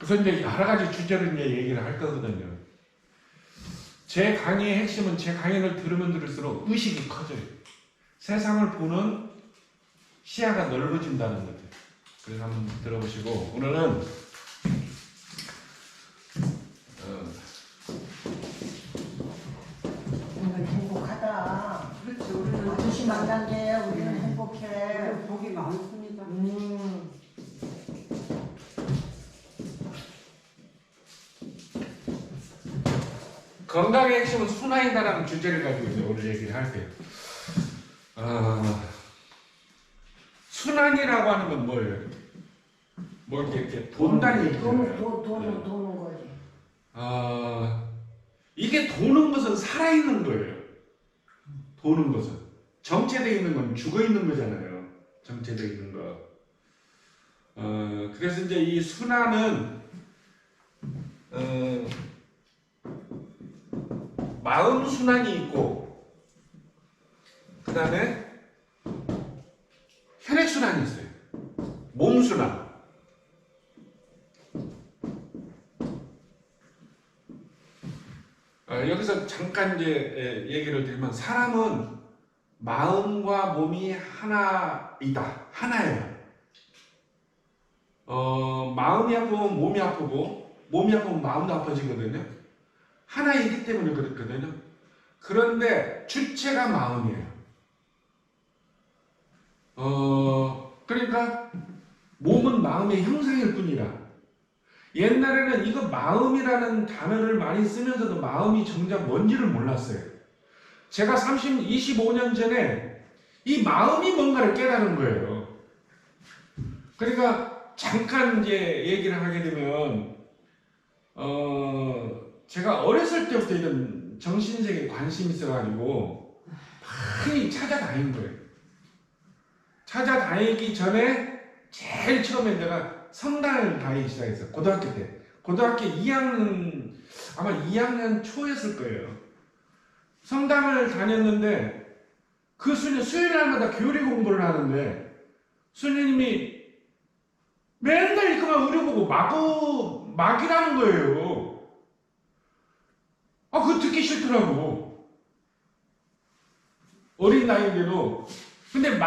그래서 이제 여러 가지 주제로 이제 얘기를 할 거거든요. 제 강의의 핵심은 제 강의를 들으면 들을수록 의식이 커져요. 세상을 보는 시야가 넓어진다는 거죠. 그래서 한번 들어보시고, 오늘은 오늘 행복하다. 그렇지, 우리는 아저씨 만난 게 우리는 행복해. 복이 많습니다. 건강의 핵심은 순환이다라는 주제를 가지고 이제 오늘 얘기를 할게요. 순환이라고 하는 건 뭐예요? 뭐 이렇게 돈다는 얘기잖아요. 도는 거지. 이게 도는 것은 살아있는 거예요. 도는 것은. 정체되어 있는 건 죽어 있는 거잖아요. 정체되어 있는 거. 그래서 이제 이 순환은 마음 순환이 있고, 그 다음에 혈액 순환이 있어요. 몸 순환. 여기서 잠깐 이제 얘기를 드리면, 사람은 마음과 몸이 하나이다. 하나예요. 마음이 아프면 몸이 아프고, 몸이 아프면 마음도 아파지거든요. 하나이기 때문에 그렇거든요. 그런데 주체가 마음이에요. 그러니까 몸은 마음의 형상일 뿐이라. 옛날에는 이거 마음이라는 단어를 많이 쓰면서도 마음이 정작 뭔지를 몰랐어요. 제가 25년 전에 이 마음이 뭔가를 깨달은 거예요. 그러니까 잠깐 이제 얘기를 하게 되면, 제가 어렸을 때부터 이런 정신세계에 관심이 있어가지고 많이 찾아다닌 거예요. 찾아다니기 전에 제일 처음에 내가 성당을 다니기 시작했어요. 고등학교 때. 고등학교 2학년, 아마 2학년 초였을 거예요. 성당을 다녔는데, 그 수요일 날마다 교리 공부를 하는데, 수녀님이 맨날 이렇게만 우려보고 막이라는 거예요. 그거 듣기 싫더라고. 어린 나이인데도. 근데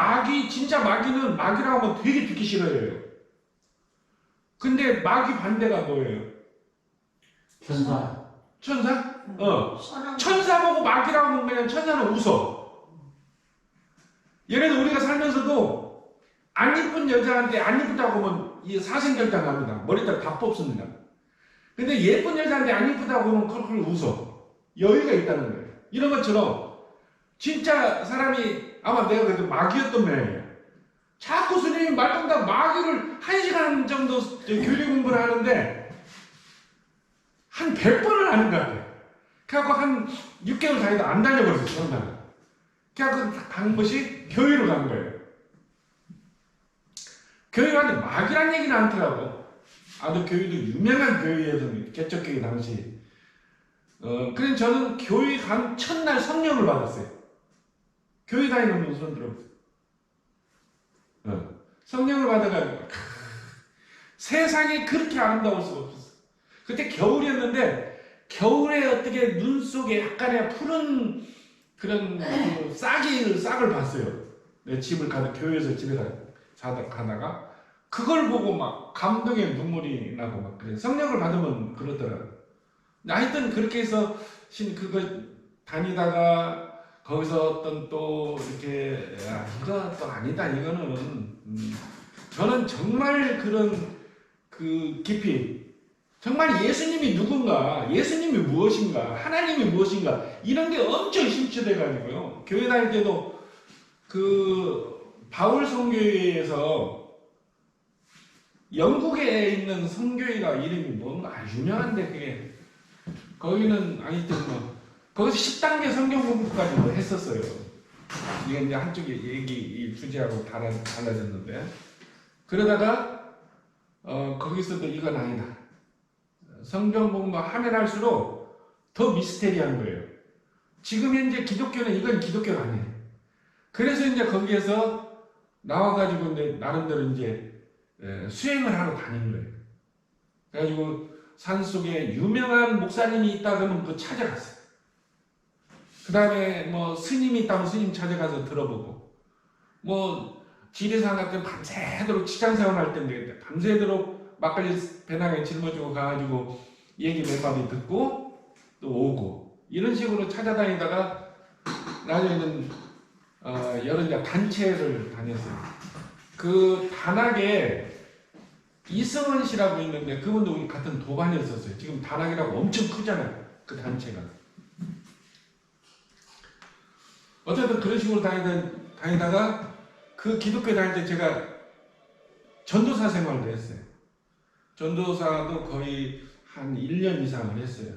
진짜 마귀는 막이라고 하면 되게 듣기 싫어해요. 근데 마귀 반대가 뭐예요? 천사. 천사? 천사 보고 막이라고 하면 그냥 천사는 웃어. 얘네는 우리가 살면서도 안 이쁜 여자한테 안 이쁘다고 하면 이 사생결단 합니다. 머리털 다 뽑습니다. 근데 예쁜 여자한테 안 이쁘다고 하면 컬컬 웃어. 여유가 있다는 거예요. 이런 것처럼 진짜 사람이 아마 내가 그래도 마귀였던 모양이에요. 자꾸 스님이 말동당 마귀를 1시간 정도 교리 공부를 하는데 한 100번을 하는 것 같아요. 그래갖고 한 6개월 다니다 안 다녀버렸어요, 성당을. 그래갖고 간 것이 교회로 간 거예요. 교회 가는데 마귀란 얘기는 않더라고. 아주 교회도 유명한 교회에서 개척교회 당시. 그래서 저는 교회 간 첫날 성령을 받았어요. 교회 다니는 분 손 들어보세요. 성령을 받아가지고 세상이 그렇게 아름다울 수가 없었어. 그때 겨울이었는데 겨울에 어떻게 눈 속에 약간의 푸른 그런 싹을 봤어요. 내 집을 교회에서 집에 가다가 그걸 보고 막 감동의 눈물이 나고 막 그래. 성령을 받으면 그러더라고요. 하여튼 그렇게 해서 그거 다니다가 거기서 어떤 또 이렇게 이거 또 아니다 이거는 저는 정말 그런 그 깊이 정말 예수님이 누군가, 예수님이 무엇인가, 하나님이 무엇인가 이런 게 엄청 심취돼 가지고요. 교회 다닐 때도 그 바울 성교회에서 영국에 있는 성교회가 이름이 뭔가 유명한데 그게 거기는 하여튼 거기서 10단계 성경 공부까지 했었어요. 이게 이제 한쪽에 이 주제하고 달라졌는데 그러다가 거기서도 이건 아니다. 성경 공부 하면 할수록 더 미스테리한 거예요. 지금 현재 기독교는 이건 기독교가 아니에요. 그래서 이제 거기에서 나와가지고 이제 나름대로 이제 수행을 하러 다니는 거예요. 그래가지고 산속에 유명한 목사님이 있다 그러면 그 찾아갔어요. 그 다음에 뭐 스님이 있다면 스님 찾아가서 들어보고, 뭐 지리산 할 때 밤새도록 직장생활 할 때인데 밤새도록 막걸리 배낭에 짊어지고 가가지고 얘기 몇 마디 듣고 또 오고, 이런 식으로 찾아다니다가 나중에는 여러 이제 단체를 다녔어요. 그 단학에 이승원 씨라고 있는데 그분도 우리 같은 도반이었었어요. 지금 단학이라고 엄청 크잖아요. 그 단체가. 어쨌든 그런 식으로 다니다가 그 기독교 다닐 때 제가 전도사 생활도 했어요. 전도사도 거의 한 1년 이상을 했어요.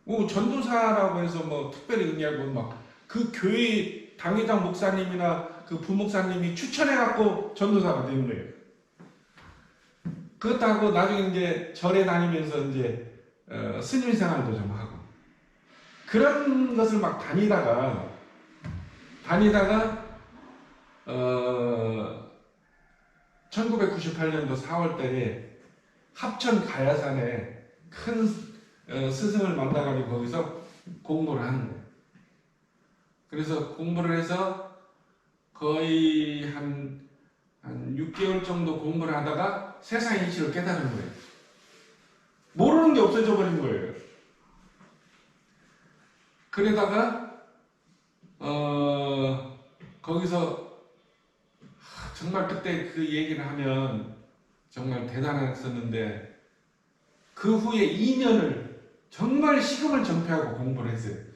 뭐 전도사라고 해서 뭐 특별히 의미하고 막 그 교회 당회장 목사님이나 그 부목사님이 추천해갖고 전도사가 된 거예요. 그렇다고 나중에 이제 절에 다니면서 이제 스님 생활도 좀 하고 그런 것을 막 다니다가 1998년도 4월달에 합천 가야산에 큰 스승을 만나가지고 거기서 공부를 하는 거예요. 그래서 공부를 해서 거의 한 6개월 정도 공부를 하다가 세상의 이치를 깨달은 거예요. 모르는 게 없어져 버린 거예요. 그러다가 거기서 정말 그때 그 얘기를 하면 정말 대단했었는데 그 후에 2년을 정말 식음을 전폐하고 공부를 했어요.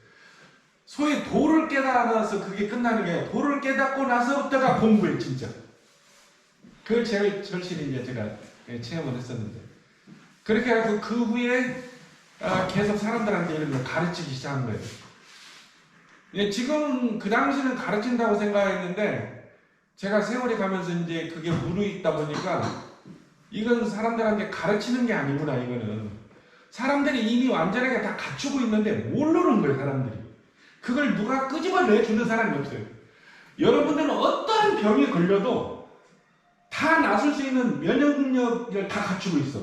소위 도를 깨달아서 그게 끝나는 게 아니라 도를 깨닫고 나서부터가 공부예요, 진짜. 그걸 제일 절실히 이제 제가 체험을 했었는데. 그렇게 해서 그 후에 계속 사람들한테 이런 걸 가르치기 시작한 거예요. 지금 그 당시는 가르친다고 생각했는데 제가 세월이 가면서 이제 그게 무르익다 보니까 이건 사람들한테 가르치는 게 아니구나, 이거는. 사람들이 이미 완전하게 다 갖추고 있는데 모르는 거예요, 사람들이. 그걸 누가 끄집어내주는 사람이 없어요. 여러분들은 어떠한 병이 걸려도 다 나설 수 있는 면역력을 다 갖추고 있어.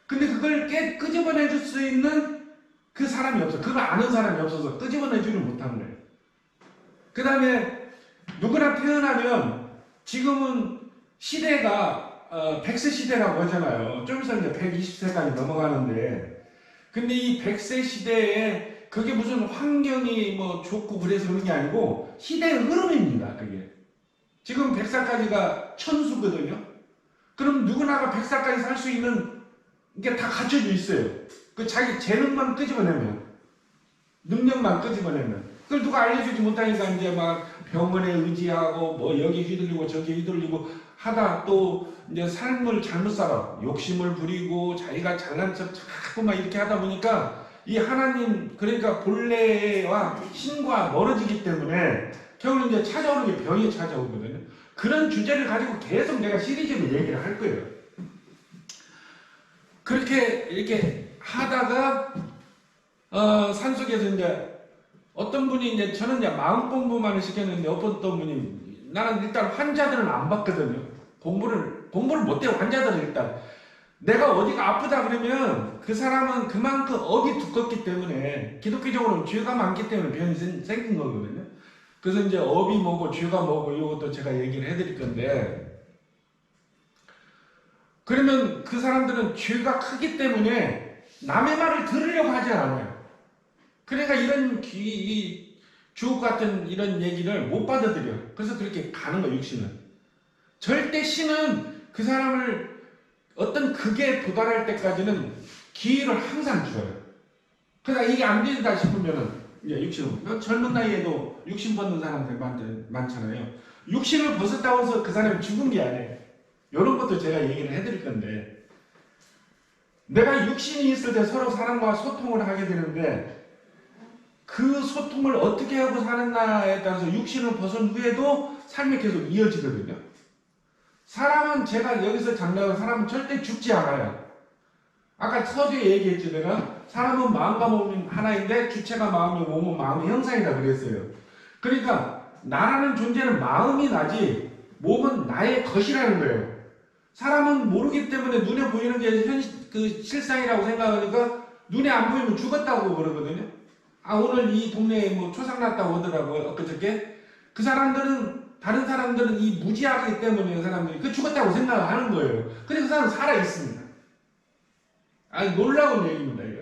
근데 그걸 끄집어내줄 수 있는 그 사람이 없어. 그걸 아는 사람이 없어서 끄집어내지를 못한 거예요. 그 다음에 누구나 태어나면 지금은 시대가 100세 시대라고 하잖아요. 좀 있으면 이제 120세까지 넘어가는데, 근데 이 100세 시대에 그게 무슨 환경이 뭐 좋고 그래서 그런 게 아니고 시대의 흐름입니다. 그게 지금 100살까지가 천수거든요. 그럼 누구나가 100살까지 살 수 있는 게 다 갖춰져 있어요. 그 자기 재능만 끄집어내면, 능력만 끄집어내면, 그걸 누가 알려주지 못하니까 이제 막 병원에 의지하고 뭐 여기 휘둘리고 저기 휘둘리고 하다 또 이제 삶을 잘못 살아 욕심을 부리고 자기가 잘난 척 자꾸 막 이렇게 하다 보니까 이 하나님, 그러니까 본래와 신과 멀어지기 때문에 결국 이제 찾아오는 게 병이 찾아오거든요. 그런 주제를 가지고 계속 내가 시리즈로 얘기를 할 거예요. 그렇게 이렇게 하다가 산속에서 이제 어떤 분이 이제 저는 이제 마음 공부만을 시켰는데 어떤 분이 나는 일단 환자들은 안 봤거든요. 공부를 못해요. 환자들은 일단 내가 어디가 아프다 그러면 그 사람은 그만큼 업이 두껍기 때문에 기독교적으로는 죄가 많기 때문에 병이 생긴 거거든요. 그래서 이제 업이 뭐고 죄가 뭐고 이것도 제가 얘기를 해드릴 건데, 그러면 그 사람들은 죄가 크기 때문에 남의 말을 들으려고 하지 않아요. 그러니까 이런 이 주옥 같은 이런 얘기를 못 받아들여. 그래서 그렇게 가는 거예요, 육신은. 절대 신은 그 사람을 어떤 극에 도달할 때까지는 기회를 항상 줘요. 그러니까 이게 안 된다 싶으면은 이제 육신을, 젊은 나이에도 육신 벗는 사람들 많잖아요. 육신을 벗었다고 해서 그 사람이 죽은 게 아니에요. 이런 것도 제가 얘기를 해드릴 건데, 내가 육신이 있을 때 서로 사람과 소통을 하게 되는데 그 소통을 어떻게 하고 사느냐에 따라서 육신을 벗은 후에도 삶이 계속 이어지거든요. 사람은, 제가 여기서 장담하는 사람은 절대 죽지 않아요. 아까 서두에 얘기했죠. 내가 사람은 마음과 몸이 하나인데 주체가 마음이고 몸은 마음의 형상이다 그랬어요. 그러니까 나라는 존재는 마음이 나지 몸은 나의 것이라는 거예요. 사람은 모르기 때문에 눈에 보이는 게 그 실상이라고 생각하니까 눈에 안 보이면 죽었다고 그러거든요. 아, 오늘 이 동네에 뭐 초상 났다고 하더라고요. 엊그저께. 그 사람들은, 다른 사람들은 이 무지하기 때문에 그 사람들이 그 죽었다고 생각하는 거예요. 근데 그 사람은 살아있습니다. 아니, 놀라운 얘기입니다, 이거.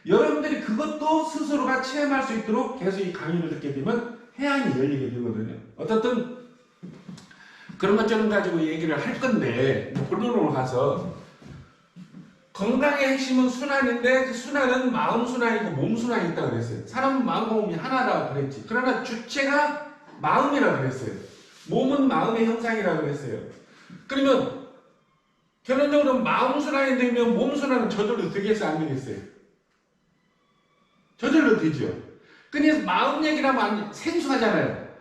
여러분들이 그것도 스스로가 체험할 수 있도록 계속 이 강의를 듣게 되면 해안이 열리게 되거든요. 어떻든 그런 것처럼 가지고 얘기를 할 건데, 본론으로 가서 건강의 핵심은 순환인데 그 순환은 마음 순환이고 몸 순환이 있다고 그랬어요. 사람은 마음과 몸이 하나라고 그랬지. 그러나 주체가 마음이라고 그랬어요. 몸은 마음의 형상이라고 그랬어요. 그러면 결론적으로 마음 순환이 되면 몸 순환은 저절로 되겠어요? 안 되겠어요? 저절로 되죠. 근데 마음 얘기를 하면 생소하잖아요.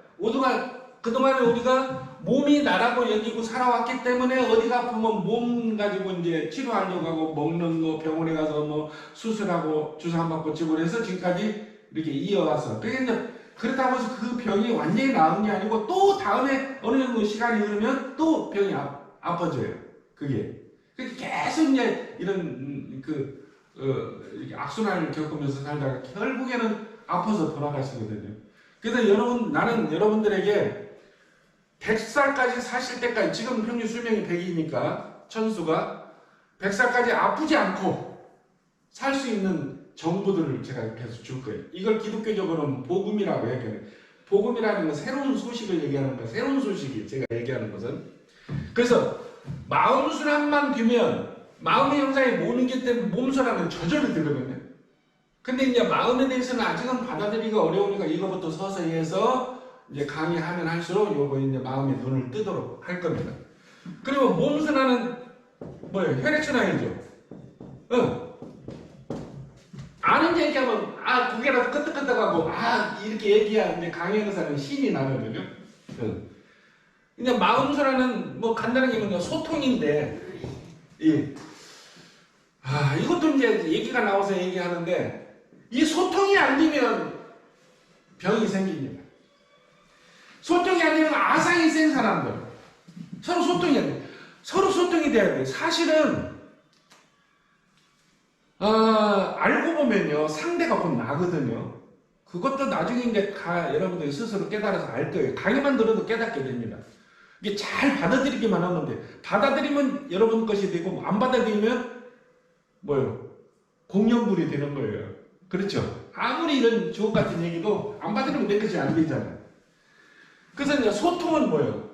그동안에 우리가 몸이 나라고 여기고 살아왔기 때문에 어디가 아프면 몸 가지고 이제 치료하려고 하고 먹는 거 병원에 가서 뭐 수술하고 주사 한 번 꽂히고 그래서 지금까지 이렇게 이어와서 그러니까 그렇다고 해서 그 병이 완전히 나은 게 아니고 또 다음에 어느 정도 시간이 흐르면 또 병이 아파져요. 그게 계속 이제 이런 이렇게 악순환을 겪으면서 살다가 결국에는 아파서 돌아가시거든요. 그래서 나는 여러분들에게 100살까지 사실 때까지, 지금 평균 수명이 100이니까 천수가 100살까지 아프지 않고 살 수 있는 정보들을 제가 계속 줄 거예요. 이걸 기독교적으로는 복음이라고 얘기해요. 복음이라는 건 새로운 소식을 얘기하는 거예요. 새로운 소식이 제가 얘기하는 것은. 그래서 마음 순환만 되면 마음의 형상이 모르기 때문에 몸 순환은 저절로 되거든요. 근데 이제 마음에 대해서는 아직은 받아들이기가 어려우니까 이거부터 서서히 해서 이제 강의하면 할수록 요거 이제 마음의 눈을 뜨도록 할 겁니다. 그리고 몸 순환은 뭐예요? 혈액순환이죠. 아는 얘기하면 고개라도 끄덕끄덕하고 이렇게 얘기하는데 강의하는 사람은 신이 나거든요. 근데 마음 순환은 뭐 간단하게 얘기하면 소통인데 이것도 이제 얘기가 나와서 얘기하는데 이 소통이 안 되면 병이 생깁니다. 소통이 안 되면 아상이 센 사람들 서로 소통이 안 돼. 서로 소통이 돼야 돼. 사실은 알고 보면요 상대가 곧 나거든요. 그것도 나중에 이제 여러분들이 스스로 깨달아서 알 거예요. 강의만 들어도 깨닫게 됩니다. 이게 잘 받아들이기만 하면 돼. 받아들이면 여러분 것이 되고 안 받아들이면 뭐요? 공연불이 되는 거예요. 그렇죠? 아무리 이런 주옥 같은 얘기도 안 받아들이면 내 것이 안 되잖아요. 그래서 이제 소통은 뭐예요?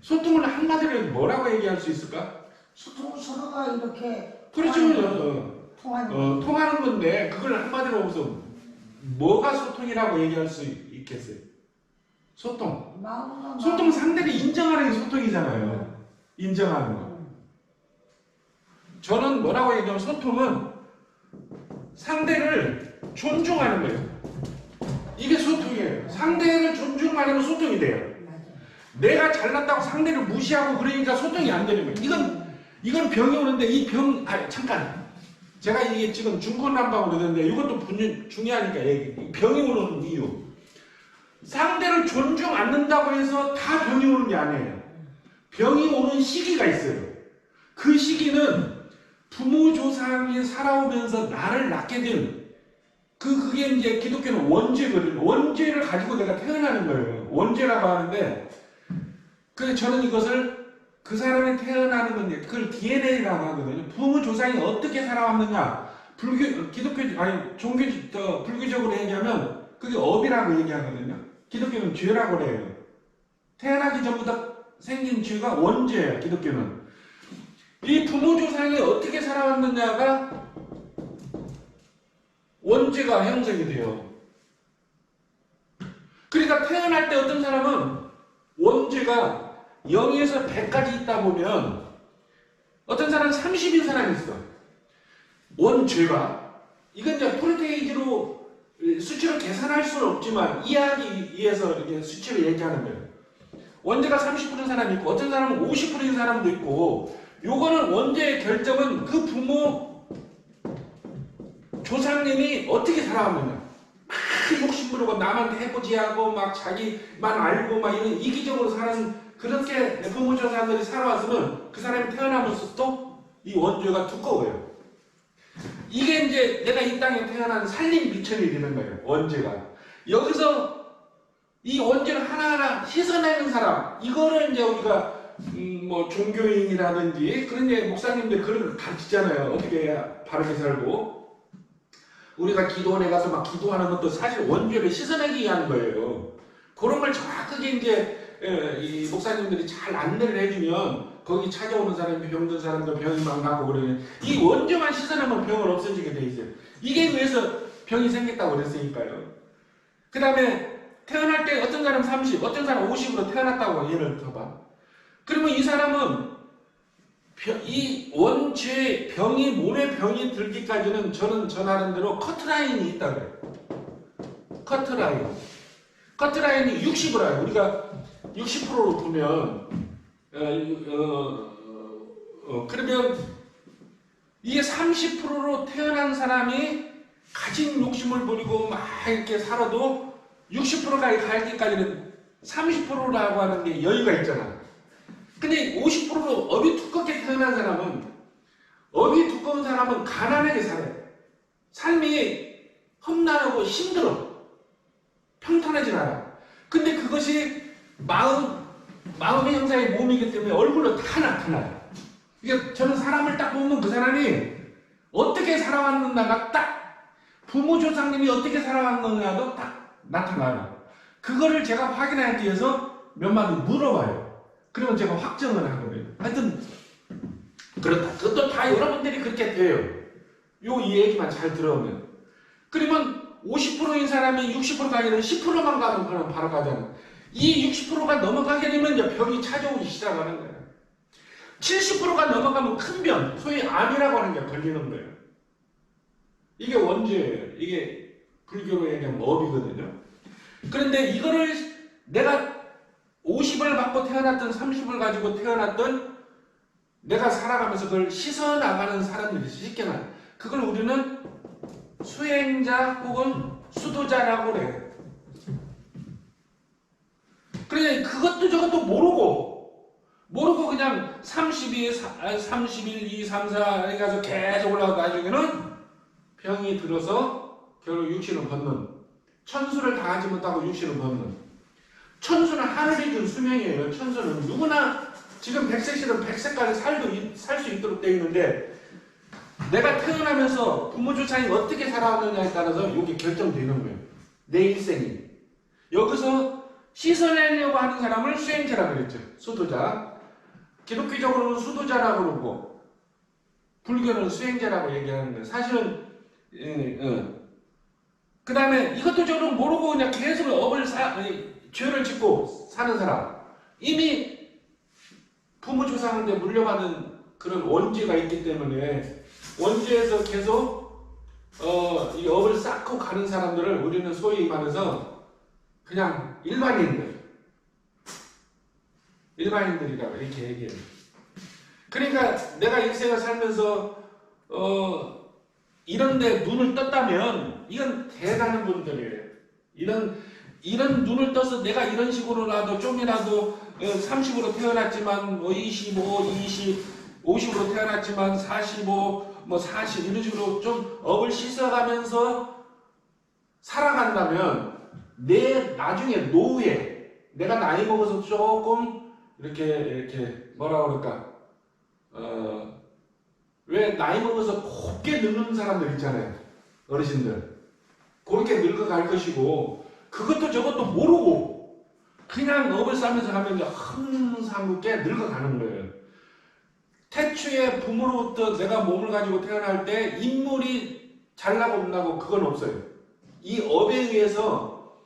소통을 한마디로 뭐라고 얘기할 수 있을까? 소통 서로가 이렇게 그렇죠. 통하는 통하는 건데 그걸 한마디로 해서 뭐가 소통이라고 얘기할 수 있겠어요? 소통. 소통은 상대를 인정하는 게 소통이잖아요. 인정하는 거. 저는 뭐라고 얘기하면 소통은 상대를 존중하는 거예요. 이게 소통이에요. 상대를 존중하면 소통이 돼요. 내가 잘났다고 상대를 무시하고 그러니까 소통이 안 되는 거예요. 이건 병이 오는데 잠깐. 제가 이게 지금 중구난방으로 그러는데 이것도 중요하니까 병이 오는 이유. 상대를 존중 않는다고 해서 다 병이 오는 게 아니에요. 병이 오는 시기가 있어요. 그 시기는 부모 조상이 살아오면서 나를 낳게 된 그게 이제 기독교는 원죄거든요. 원죄를 가지고 내가 태어나는 거예요. 원죄라고 하는데 그래서 저는 이것을 그 사람이 태어나는 건데 그걸 DNA라고 하거든요. 부모 조상이 어떻게 살아왔느냐 불교적으로 얘기하면 그게 업이라고 얘기하거든요. 기독교는 죄라고 해요. 태어나기 전부터 생긴 죄가 원죄예요. 기독교는. 이 부모 조상이 어떻게 살아왔느냐가 원죄가 형성이 돼요. 그러니까 태어날 때 어떤 사람은 원죄가 0에서 100까지 있다 보면 어떤 사람은 30인 사람이 있어. 원죄가. 이건 이제 프로테이지로 수치로 계산할 수는 없지만 이해하기 위해서 이렇게 수치로 얘기하는 거예요. 원죄가 30%인 사람이 있고 어떤 사람은 50%인 사람도 있고 요거는 원죄의 결정은 그 부모 조상님이 어떻게 살아왔느냐. 막 욕심 60%가 남한테 해코지하고 막 자기만 알고 막 이런 이기적으로 사는 그렇게 부모조사들이 살아왔으면 그 사람이 태어나면서 또 이 원죄가 두꺼워요. 이게 이제 내가 이 땅에 태어난 살림 미천이 되는 거예요. 원죄가. 여기서 이 원죄를 하나하나 씻어내는 사람, 이거를 이제 우리가 뭐 종교인이라든지 그런 이제 목사님들 그런 걸 가르치잖아요. 어떻게 해야 바르게 살고. 우리가 기도원에 가서 막 기도하는 것도 사실 원죄를 씻어내기 위한 거예요. 그런 걸 정확하게 이제 이 목사님들이 잘 안내를 해주면 거기 찾아오는 사람이 병든 사람도 병이 막 나고 그러는 이 원죄만 씻어내면 병은 없어지게 돼 있어요. 이게 위해서 병이 생겼다고 그랬으니까요. 그 다음에 태어날 때 어떤 사람 30, 어떤 사람 50으로 태어났다고 예를 들어봐. 그러면 이 사람은 이 원죄 병이 몸에 병이 들기까지는 저는 저 나름대로 커트라인이 있다 그래요. 커트라인이 60으로 우리가 60%로 보면 그러면 이게 30%로 태어난 사람이 가진 욕심을 부리고 막 이렇게 살아도 60%가 갈 때까지는 30%라고 하는 게 여유가 있잖아. 근데 50%로 업이 두껍게 태어난 사람은 업이 두꺼운 사람은 가난하게 살아요. 삶이 험난하고 힘들어. 평탄하진 않아. 근데 그것이 마음의 형상의 몸이기 때문에 얼굴로 다 나타나요. 이게 저는 사람을 딱 보면 그 사람이 어떻게 살아왔는가가 딱 부모 조상님이 어떻게 살아왔느냐도 딱 나타나요. 그거를 제가 확인하기 위해서 몇 마디 물어봐요. 그러면 제가 확정을 하거든요. 하여튼 그렇다. 그것도 다 여러분들이 그렇게 돼요. 이 얘기만 잘 들어오면. 그러면 50%인 사람이 60%가 아니라 10%만 가면 바로 가잖아. 이 60%가 넘어가게 되면 이제 병이 찾아오기 시작하는 거예요. 70%가 넘어가면 큰 병, 소위 암이라고 하는 게 걸리는 거예요. 이게 원죄예요. 이게 불교로 얘기하면 업이거든요. 그런데 이거를 내가 50을 받고 태어났던 30을 가지고 태어났던 내가 살아가면서 그걸 씻어나가는 사람들이 쉽게 말. 그걸 우리는 수행자 혹은 수도자라고 그래요. 그러니까 그것도 저것도 모르고 그냥 31, 2, 3, 4에 가서 계속 올라가고 나중에는 병이 들어서 결국 육신을 벗는, 천수를 다하지 못하고 육신을 벗는. 천수는 하늘이 준 수명이에요. 천수는 누구나 지금 100세시는 100세까지 살 수 있도록 되어 있는데 내가 태어나면서 부모 조상이 어떻게 살아왔느냐에 따라서 이게 결정되는 거예요. 내 일생이. 여기서 씻어내려고 하는 사람을 수행자라고 그랬죠. 수도자. 기독교적으로는 수도자라고 그러고 불교는 수행자라고 얘기하는 거예요. 사실은 그 다음에 이것도 저는 모르고 그냥 계속 죄를 짓고 사는 사람. 이미 부모 조상한테 물려받은 그런 원죄가 있기 때문에 원죄에서 계속 이 업을 쌓고 가는 사람들을 우리는 소위 말해서 그냥 일반인들이라고 이렇게 얘기해요. 그러니까 내가 인생을 살면서 이런데 눈을 떴다면 이건 대단한 분들이에요. 이런 눈을 떠서 내가 이런 식으로라도 좀이라도 30으로 태어났지만 뭐 25, 20, 50으로 태어났지만 45, 뭐 40 이런 식으로 좀 업을 씻어가면서 살아간다면 내 나중에 노후에 내가 나이 먹어서 조금 이렇게 뭐라 그럴까 왜 나이 먹어서 곱게 늙는 사람들 있잖아요. 어르신들 그렇게 늙어갈 것이고 그것도 저것도 모르고 그냥 업을 쌓면서 가면 항상롭게 늙어가는 거예요. 태초에 부모로부터 내가 몸을 가지고 태어날 때 인물이 잘나고 못나고 그건 없어요. 이 업에 의해서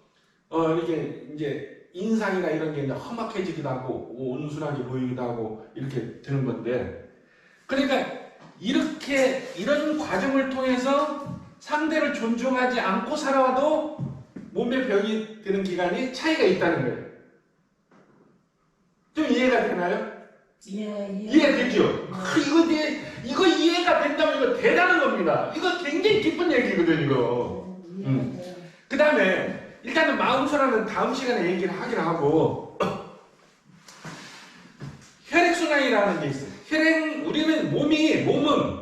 이렇게 이제 인상이나 이런 게 이제 험악해지기도 하고 온순하게 보이기도 하고 이렇게 되는 건데 그러니까 이런 과정을 통해서 상대를 존중하지 않고 살아와도 몸에 병이 드는 기간이 차이가 있다는 거예요. 좀 이해가 되나요? 이해되죠? 이거 이해가 된다면 이거 대단한 겁니다. 이거 굉장히 기쁜 얘기거든요, 이거. 그 다음에 일단은 마음소라는 다음 시간에 얘기를 하기로 하고 혈액순환이라는 게 있어요. 우리는 몸은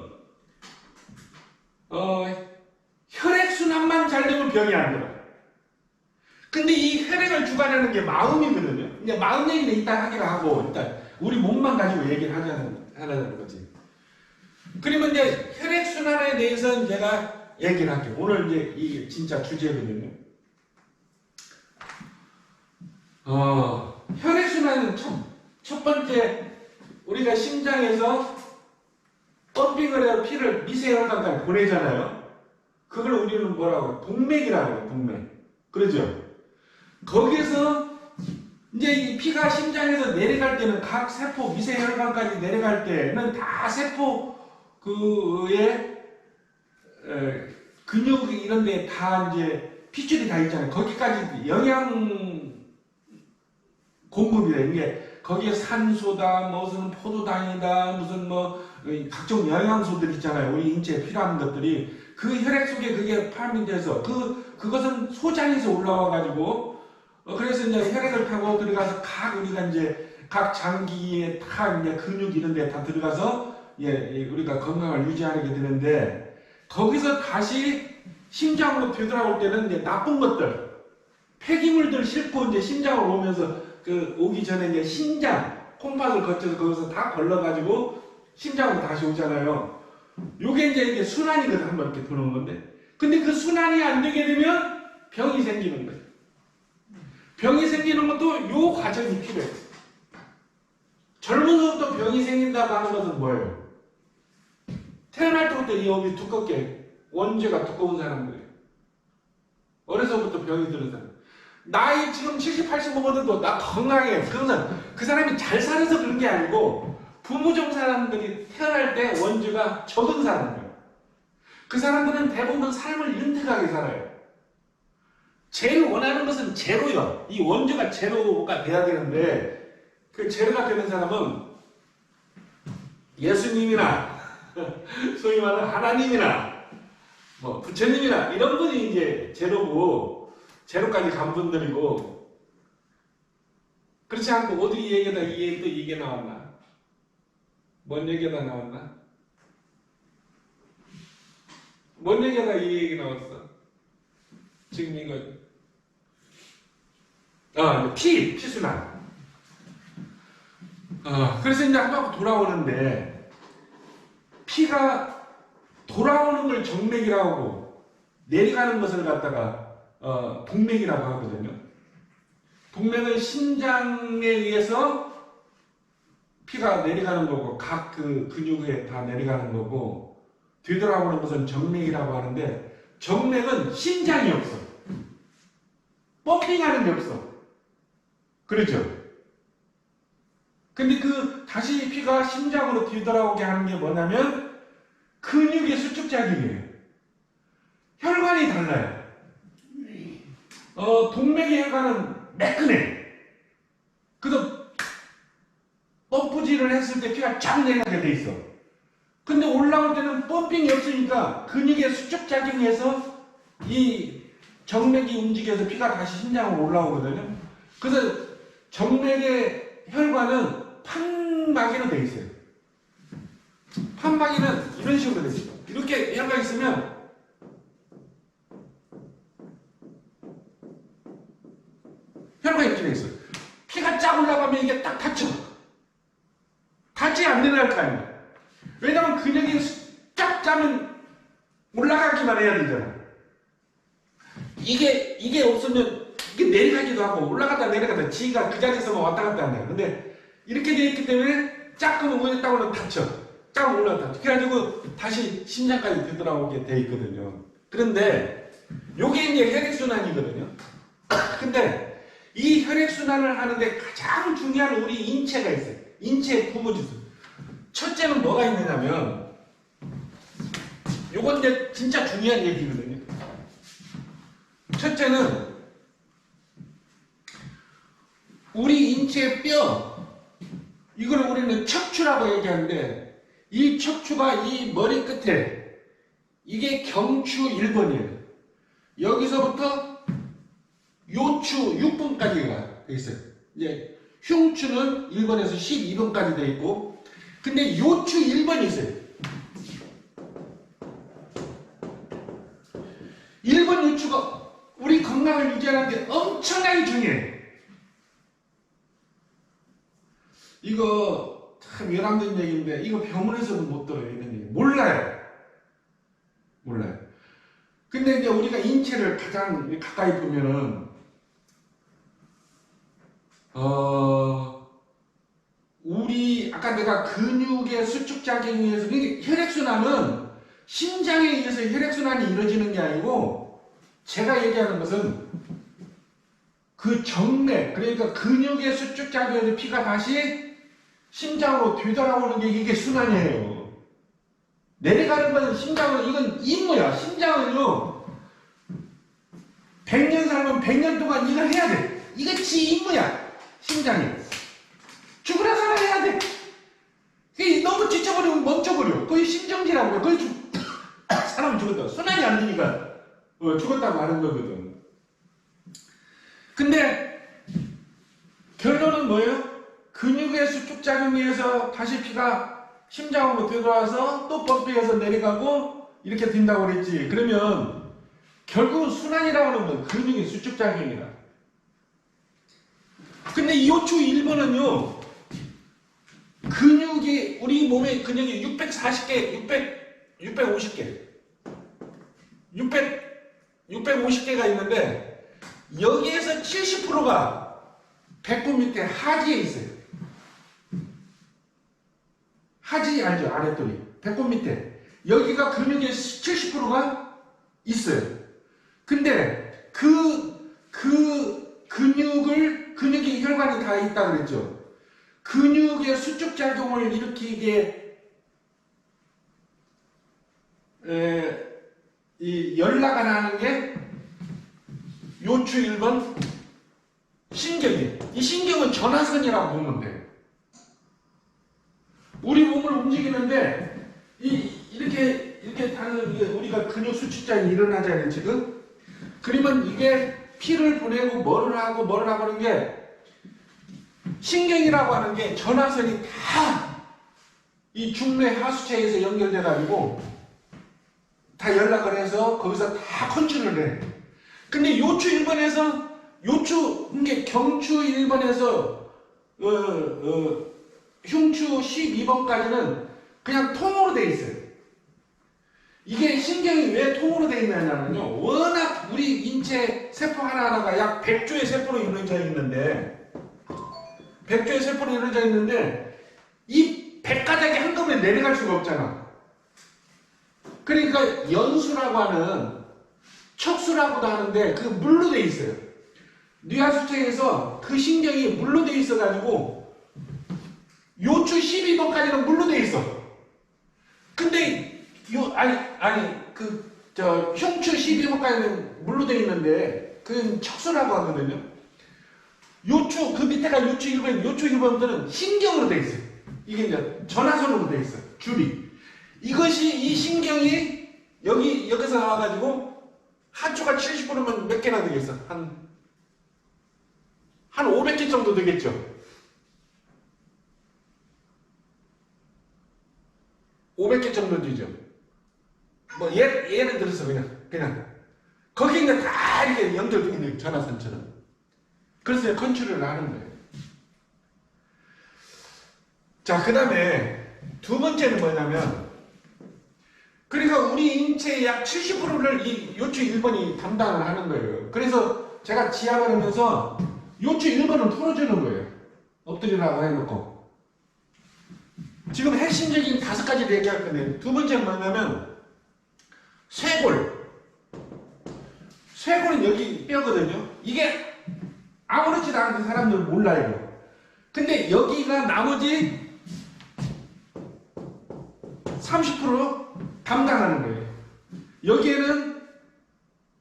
혈액순환만 잘 되면 병이 안 들어요. 근데 이 혈액을 주관하는 게 마음이거든요. 이제 마음 얘기는 이따 하기로 하고 일단 우리 몸만 가지고 얘기를 하자는 거지. 그러면 이제 혈액순환에 대해서는 제가 얘기를 할게요. 오늘 이제 이게 진짜 주제거든요. 혈액순환은 첫 번째 우리가 심장에서 펌핑을 해서 피를 미세혈관까지 보내잖아요. 그걸 우리는 뭐라고 해요? 동맥이라고 해요. 동맥. 그러죠? 거기에서 이제 이 피가 심장에서 내려갈 때는 각 세포 미세혈관까지 내려갈 때는 다 세포 근육 이런 데 다 이제 핏줄이 다 있잖아요. 거기까지 영양 공급이 돼. 이게 거기에 산소다, 무슨 포도당이다, 무슨 뭐 각종 영양소들 있잖아요. 우리 인체에 필요한 것들이 그 혈액 속에 그게 파밍돼서 그것은 소장에서 올라와 가지고 그래서 이제 혈액을 타고 들어가서 우리가 이제 각 장기에 다 이제 근육 이런 데 다 들어가서 우리가 건강을 유지하게 되는데 거기서 다시 심장으로 되돌아올 때는 이제 나쁜 것들 폐기물들 싣고 이제 심장으로 오면서 오기 전에 이제 신장 콩팥을 거쳐서 거기서 다 걸러가지고 심장으로 다시 오잖아요. 요게 이제 순환이거든. 한번 이렇게 도는 건데 근데 그 순환이 안 되게 되면 병이 생기는 거예요. 병이 생기는 것도 요 과정이 필요해요. 젊어서부터 병이 생긴다고 하는 것은 뭐예요? 태어날 때부터 이 몸이 두껍게 원죄가 두꺼운 사람들이에요. 어려서부터 병이 드는 사람. 나이 지금 70, 80 먹어도 나 건강해. 그러면 그 사람이 잘 살아서 그런 게 아니고 부무종 사람들이 태어날 때 원죄가 적은 사람이에요. 그 사람들은 대부분 삶을 윤택하게 살아요. 제일 원하는 것은 제로요. 이 원죄가 제로가 돼야 되는데 그 제로가 되는 사람은 예수님이나 소위 말하는 하나님이나 뭐 부처님이나 이런 분이 이제 제로고 제로까지 간 분들이고 그렇지 않고 어디 얘기다 이 얘기도 이게 나왔나? 뭔 얘기가 나왔나? 뭔 얘기가 이 얘기 나왔어? 지금 이거 피순환. 그래서 이제 한번 돌아오는데 피가 돌아오는 걸 정맥이라고 하고 내려가는 것을 갖다가 동맥이라고 하거든요. 동맥은 심장에 의해서 피가 내려가는 거고 각 그 근육에 다 내려가는 거고 뒤돌아오는 것은 정맥이라고 하는데 정맥은 심장이 없어. 펌핑하는 게 없어. 그렇죠? 근데 다시 피가 심장으로 뒤돌아오게 하는 게 뭐냐면 근육의 수축작용이에요. 혈관이 달라요. 동맥의 혈관은 매끈해. 그래서 펌프질을 했을 때 피가 쫙 내려가게 돼 있어. 근데 올라올 때는 펌핑이 없으니까 근육의 수축작용에서 이 정맥이 움직여서 피가 다시 심장으로 올라오거든요. 그래서 정맥의 혈관은 판막이로 돼 있어요. 판막이는 이런 식으로 돼 있어요. 이렇게 혈관이 있으면 혈관이 이렇게 돼 있어요. 피가 쫙 올라가면 이게 딱 닫혀. 닫지 안 내려갈 거 아니에요. 왜냐면 근육이 쫙 짜면 올라가기만 해야 되잖아. 이게 없으면 이게 내려가기도 하고 올라갔다 내려갔다 지가 그 자리에서만 왔다 갔다 한다. 근데 이렇게 돼 있기 때문에 쫙 위에 딱 올라가면 닫혀. 쫙 올라가면 닫혀. 그래가지고 다시 심장까지 되돌아오게 돼 있거든요. 그런데 요게 이제 혈액순환이거든요. 근데 이 혈액순환을 하는데 가장 중요한 우리 인체가 있어요. 인체의 구무지수. 첫째는 뭐가 있느냐면 요건 이제 진짜 중요한 얘기거든요. 첫째는 우리 인체의 뼈, 이걸 우리는 척추라고 얘기하는데 이 척추가 이 머리 끝에 이게 경추 1번이에요. 여기서부터 요추 6번까지가 돼 있어요. 이제 흉추는 1번에서 12번까지 돼 있고, 근데 요추 1번이 있어요. 1번 요추가 우리 건강을 유지하는데 엄청나게 중요해. 이거 참 외람된 얘기인데 이거 병원에서도 못 들어요. 이런 얘기 몰라요. 근데 이제 우리가 인체를 가장 가까이 보면은 우리 아까 내가 근육의 수축작용에 의해서 혈액순환은 심장에 의해서 혈액순환이 이루어지는 게 아니고, 제가 얘기하는 것은 그 정맥, 그러니까 근육의 수축작용에서 피가 다시 심장으로 되돌아오는 게 이게 순환이에요. 내려가는 건 심장은 이건 임무야. 심장은요 100년 살면 100년 동안 이걸 해야 돼. 이거 지 임무야. 심장이 죽으라 살아야 돼. 그게 너무 지쳐버리면 멈춰버려. 거의 심정지라고 해. 거의 사람 죽었다. 순환이 안 되니까 죽었다고 하는 거거든. 근데 결론은 뭐예요? 근육의 수축작용에 의해서 다시 피가 심장으로 되돌아와서 또 펌프해서 내려가고 이렇게 된다고 그랬지. 그러면 결국은 순환이라고 하는 건 근육의 수축작용이다. 근데 이 요추 1번은요, 근육이, 우리 몸의 근육이 640개, 650개가 있는데, 여기에서 70%가 배꼽 밑에 하지에 있어요. 하지 알죠? 아랫돌이. 배꼽 밑에. 여기가 근육의 70%가 있어요. 근데 근육이 혈관이 다 있다 그랬죠. 근육의 수축작용을 일으키게 이 연락을 하는 게 요추 1번 신경이에요. 이 신경은 전화선이라고 보면 돼요. 우리 몸을 움직이는데 이렇게 다는 우리가 근육 수축작용이 일어나잖아요 지금. 그러면 이게 피를 보내고 뭐를 하고 하는 게 신경이라고 하는 게 전화선이 다 이 중뇌 하수체에서 연결돼 가지고 다 연락을 해서 거기서 다 컨트롤을 해. 근데 요추 1번에서 이게 경추 1번에서 흉추 12번까지는 그냥 통으로 돼 있어요. 이게 신경이 왜 통으로 돼 있냐면요, 워낙 우리 인체 세포 하나하나가 약 100조의 세포로 이루어져 있는데, 이 100가닥이 한꺼번에 내려갈 수가 없잖아. 그러니까 연수라고 하는, 척수라고도 하는데 그 물로 돼 있어요. 뇌하수체에서 그 신경이 물로 돼 있어가지고 요추 12번까지는 물로 돼 있어. 근데 흉추 12번까지는 물로 돼 있는데 그건 척수라고 하거든요. 요추 그 밑에가 요추 1번들은 신경으로 돼 있어요. 이게 이제 전화선으로 돼 있어요. 줄이. 이 신경이 여기서 나와가지고 한추가 70%면 몇 개나 되겠어? 한 500개 정도 되겠죠. 500개 정도 되죠. 뭐 예를 들어서 그냥 거기 있는 다 이렇게 연결되어 있는 전화선처럼. 그래서 컨트롤을 하는 거예요. 자, 그 다음에 두 번째는 뭐냐면, 그러니까 우리 인체의 약 70%를 이 요추 1번이 담당을 하는 거예요. 그래서 제가 지압을 하면서 요추 1번은 풀어주는 거예요. 엎드리라고 해놓고. 지금 핵심적인 5가지를 얘기할 건데, 두 번째는 뭐냐면 쇄골. 쇄골은 여기 뼈거든요. 이게 아무렇지도 않은 사람들은 몰라요. 근데 여기가 나머지 30% 담당하는 거예요. 여기에는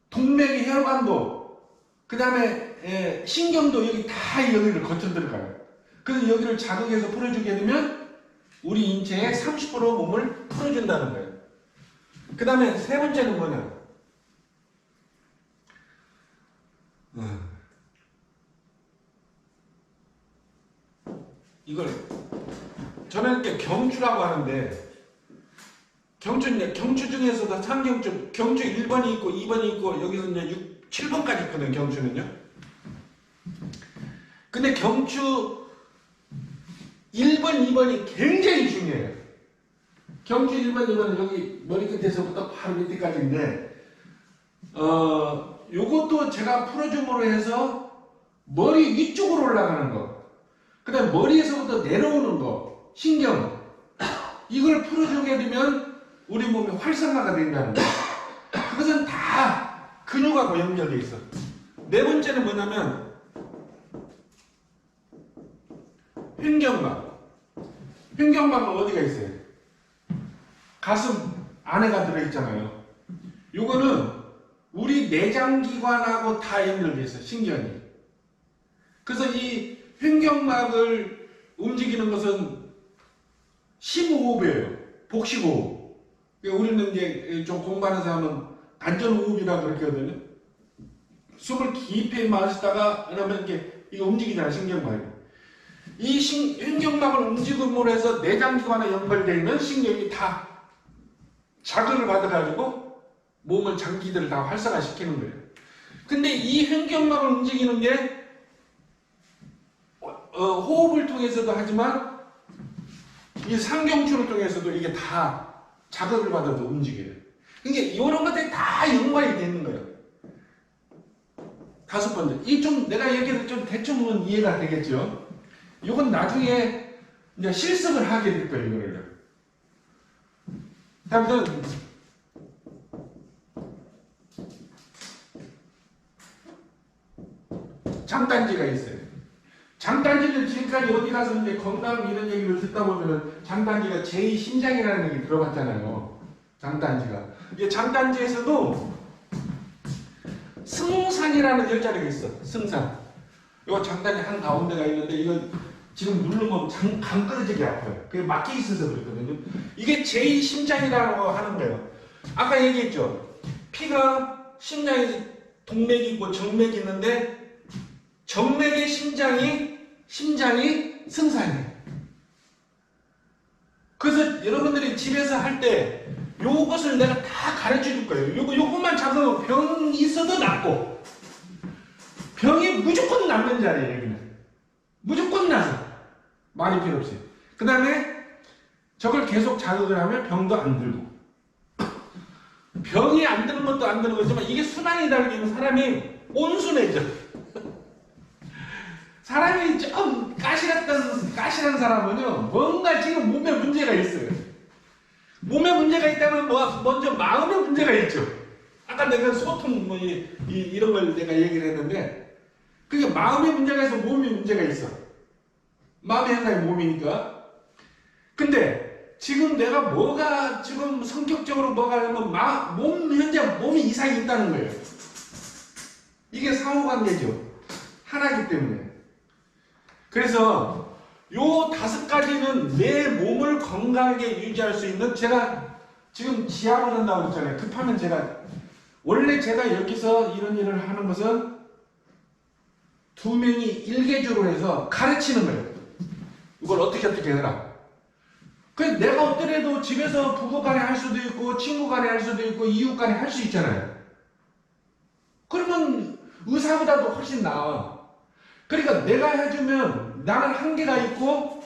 동맥의 혈관도, 그 다음에 신경도 여기 다 여기를 거쳐 들어가요. 그래서 여기를 자극해서 풀어주게 되면 우리 인체의 30% 몸을 풀어준다는 거예요. 그 다음에 세 번째는 뭐냐? 이걸 저는 이렇게 경추라고 하는데 경추 중에서도 상경추 경추 1번이 있고 2번이 있고 여기서 이제 7번까지 있거든요. 경추는요. 근데 경추 1번, 2번이 굉장히 중요해요. 경추 1번, 2번은 여기 머리 끝에서부터 바로 밑에까지인데 요것도 제가 풀어줌으로 해서 머리 위쪽으로 올라가는 거, 그 다음에 머리에서부터 내려오는 거, 신경, 이걸 풀어주게 되면 우리 몸이 활성화가 된다는 거. 그것은 다 근육하고 연결되어 있어. 네 번째는 뭐냐면 횡격막. 횡격막은 어디가 있어요? 가슴 안에가 들어있잖아요. 요거는 우리 내장기관하고 다 연결되어 있어, 신경이. 그래서 이 횡격막을 움직이는 것은 심호흡이에요. 복식호흡. 그러니까 우리는 이제 좀 공부하는 사람은 단전호흡이라고 그렇게 하거든요. 숨을 깊이 마시다가 그러면 이게 움직이잖아요, 신경막이. 이 횡격막을 움직임으로 해서 내장기관에 연결되면 신경이 다 자극을 받아가지고 몸을 장기들을 다 활성화시키는 거예요. 근데 이 횡격막을 움직이는 게 호흡을 통해서도 하지만 이 상경추를 통해서도 이게 다 자극을 받아서 움직여요. 그러니까 이런 것들이 다 연관이 되는 거예요. 다섯 번째, 이 좀 내가 얘기해도 좀 대충은 이해가 되겠죠. 이건 나중에 이제 실습을 하게 될 거예요, 이거를. 다음은 장단지가 있어요. 장단지는 지금까지 어디 가서 이제 건강 이런 얘기를 듣다 보면은 장단지가 제2심장이라는 얘기 들어봤잖아요. 장단지가. 이제 장단지에서도 승산이라는 열자리가 있어. 승산. 요 장단지 한 가운데가 있는데 이거 지금 누르면 간 끊어지게 아파요. 그게 막혀 있어서 그렇거든요. 이게 제2심장이라고 하는 거예요. 아까 얘기했죠. 피가 심장에 동맥이 있고 정맥이 있는데 정맥의 심장이 승산이에요. 그래서 여러분들이 집에서 할 때 요것을 내가 다 가르쳐 줄 거예요. 요것만 잡으면 병이 있어도 낫고 병이 무조건 낫는 자리예요. 여기는 무조건 나서 말이 필요 없어요. 그 다음에 저걸 계속 자극을 하면 병도 안 들고 병이 안 드는 것도 안 드는 거지만 이게 순환이 다르면 사람이 온순해져. 사람이 좀 까실한 사람은요, 뭔가 지금 몸에 문제가 있어요. 몸에 문제가 있다면 먼저 마음에 문제가 있죠. 아까 내가 소통 이런 걸 내가 얘기를 했는데, 그게 마음에 문제가 있어, 몸에 문제가 있어. 마음의 현상이 몸이니까. 근데 지금 내가 뭐가 지금 성격적으로 뭐가 하면 몸이 이상이 있다는 거예요. 이게 상호관계죠. 하나이기 때문에. 그래서 요 5가지는 내 몸을 건강하게 유지할 수 있는, 제가 지금 지압을 한다고 했잖아요. 급하면 원래 제가 여기서 이런 일을 하는 것은 두 명이 일개주로 해서 가르치는 거예요. 이걸 어떻게 해라. 그래서 내가 없더라도 집에서 부부 간에 할 수도 있고 친구 간에 할 수도 있고 이웃 간에 할 수 있잖아요. 그러면 의사보다도 훨씬 나아. 그러니까 내가 해주면 나는 한계가 있고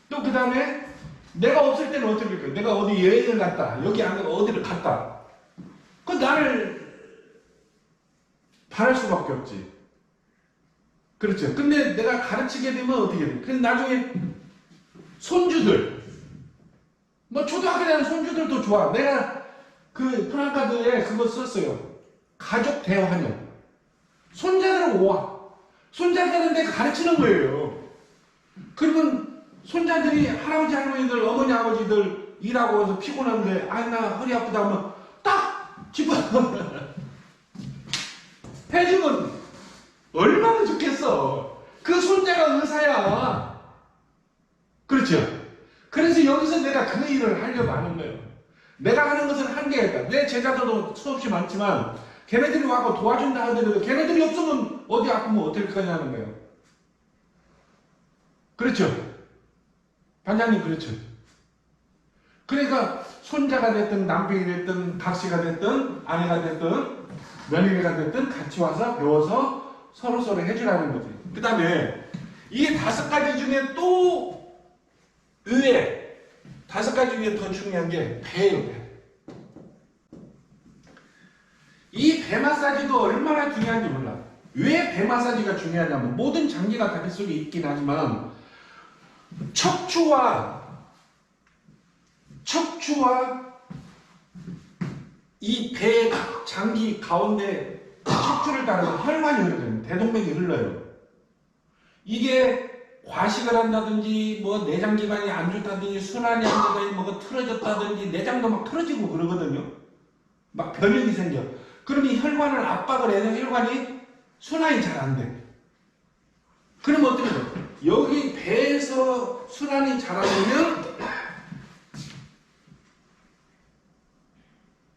또 그 다음에 내가 없을 때는 어떻게 할 거야? 내가 어디 여행을 갔다. 여기 안 가고 어디를 갔다. 그 나를 바랄 수밖에 없지. 그렇죠. 근데 내가 가르치게 되면 어떻게 돼? 그래서 나중에 손주들, 초등학교 다니는 손주들도 좋아. 내가 그 프랑카드에 그거 썼어요. 가족 대환영. 손자들은 와. 손자들한테 가르치는 거예요. 그러면 손자들이 할아버지 할머니들 어머니 아버지들 일하고 와서 피곤한데 나 허리 아프다 하면 딱 집어 해주면 얼마나 좋겠어. 그 손자가 의사야. 그렇죠. 그래서 여기서 내가 그 일을 하려고 하는 거예요. 내가 하는 것은 한계가 있다. 내 제자들도 수없이 많지만 걔네들이 와서 도와준다 하더라도 걔네들이 없으면 어디 아프면 어떻게 하냐는 거예요. 그렇죠. 관장님 그렇죠. 그러니까 손자가 됐든 남편이 됐든 각시가 됐든 아내가 됐든 며느리가 됐든 같이 와서 배워서 서로 해주라는 거지. 그 다음에 이 5가지 중에 또 의외 5가지 중에 더 중요한 게 배예요. 배. 이 배 마사지도 얼마나 중요한지 몰라. 왜 배 마사지가 중요하냐면 모든 장기가 다 뱃속에 있긴 하지만 척추와 이 배 장기 가운데 척추를 따라서 혈관이 흐르거든요. 대동맥이 흘러요. 이게 과식을 한다든지 뭐 내장기관이 안 좋다든지 순환이 안 되다든지 뭐가 틀어졌다든지 내장도 막 틀어지고 그러거든요. 막 변형이 생겨. 그럼 이 혈관을 압박을 해서 혈관이 순환이 잘 안 돼. 그럼 어떻게 돼? 여기 배에서 순환이 잘 안 되면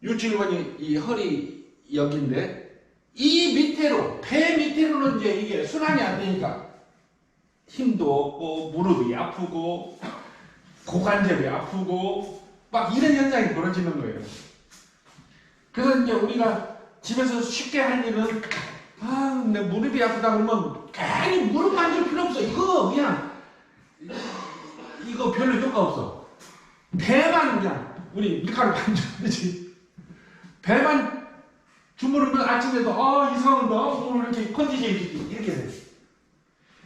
요추일관이 이 허리 여기인데 이 밑으로 배 밑으로는 이제 이게 순환이 안 되니까 힘도 없고 무릎이 아프고 고관절이 아프고 막 이런 현상이 벌어지는 거예요. 그래서 이제 우리가 집에서 쉽게 할 일은 내 무릎이 아프다 그러면 괜히 무릎 만질 필요 없어. 이거 그냥 이거 별로 효과 없어. 배만 그냥 우리 밀가루 만져야지. 배만 주무르면 아침에도 이상하다 오늘 이렇게 컨디션이 이렇게 돼.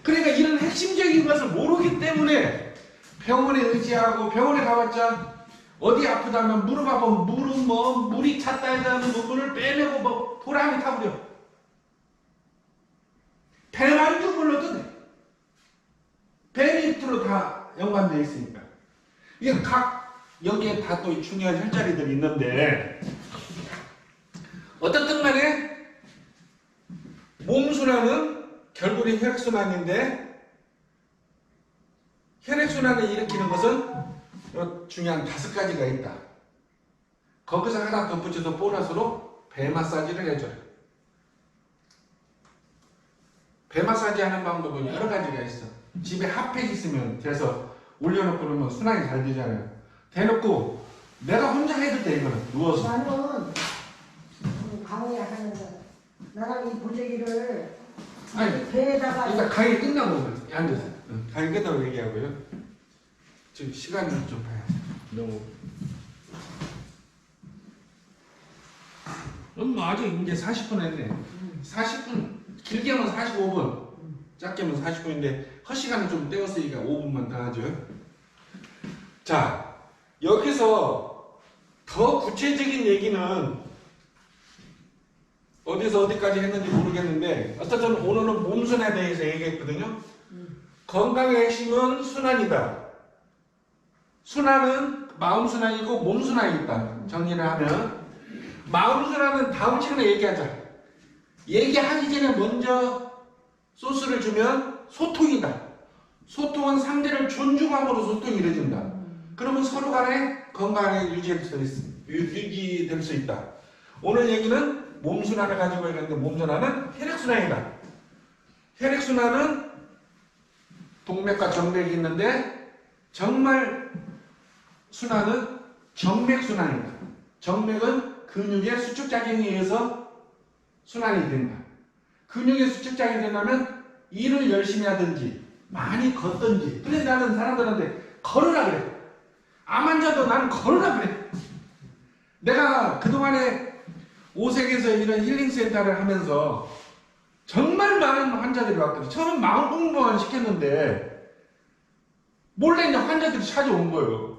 그러니까 이런 핵심적인 것을 모르기 때문에 병원에 의지하고 병원에 가봤자 어디 아프다면 무릎 아프면 무릎 물이 찼다 해서 물을 빼내고 뭐 보람이 타버려. 배만 좀 불러도 돼. 배 밑으로 다 연관되어 있으니까. 이게 각 여기에 다 또 중요한 혈자리들이 있는데 어떻든 간에 몸순환은 결국은 혈액순환인데 혈액순환을 일으키는 것은 중요한 5가지가 있다. 거기서 하나 덧붙여서 보너스로 배 마사지를 해줘요. 배 마사지 하는 방법은 여러 가지가 있어. 집에 핫팩 있으면 돼서 올려놓고 그러면 순환이 잘 되잖아요. 대놓고 내가 혼자 해도 돼 이거는 누워서. 나는 강의 하는데 나는 이 보재기를 아니, 배에다가 일단 강의 끝나고 앉으세요. 강의 끝나고 얘기하고요. 지금 시간을 좀 봐요. 너무. 아직 이제 40분 했네. 40분, 길게 하면 45분, 짧게 하면 40분인데 헛시간을 좀 떼었으니까 5분만 더 하죠. 자, 여기서 더 구체적인 얘기는 어디서 어디까지 했는지 모르겠는데 어쨌든 오늘은 몸순환에 대해서 얘기했거든요. 건강의 핵심은 순환이다. 순환은 마음순환이고 몸순환이 있다. 정리를 하면 마음순환은 다음 시간에 얘기하자. 얘기하기 전에 먼저 소스를 주면 소통이다. 소통은 상대를 존중함으로 소통이 이루어진다. 그러면 서로 간에 건강하게 유지될 수 있다. 오늘 얘기는 몸순환을 가지고 있는데 몸순환은 혈액순환이다. 혈액순환은 동맥과 정맥이 있는데 정말 순환은 정맥순환이다. 정맥은 근육의 수축작용에 의해서 순환이 된다. 근육의 수축작용이 되려면 일을 열심히 하든지 많이 걷든지. 그래 나는 사람들한테 걸으라 그래. 암 환자도 나는 걸으라 그래. 내가 그동안에 오색에서 이런 힐링센터를 하면서 정말 많은 환자들이 왔거든. 처음 마음 공부만 시켰는데 몰래 이제 환자들이 찾아온 거예요.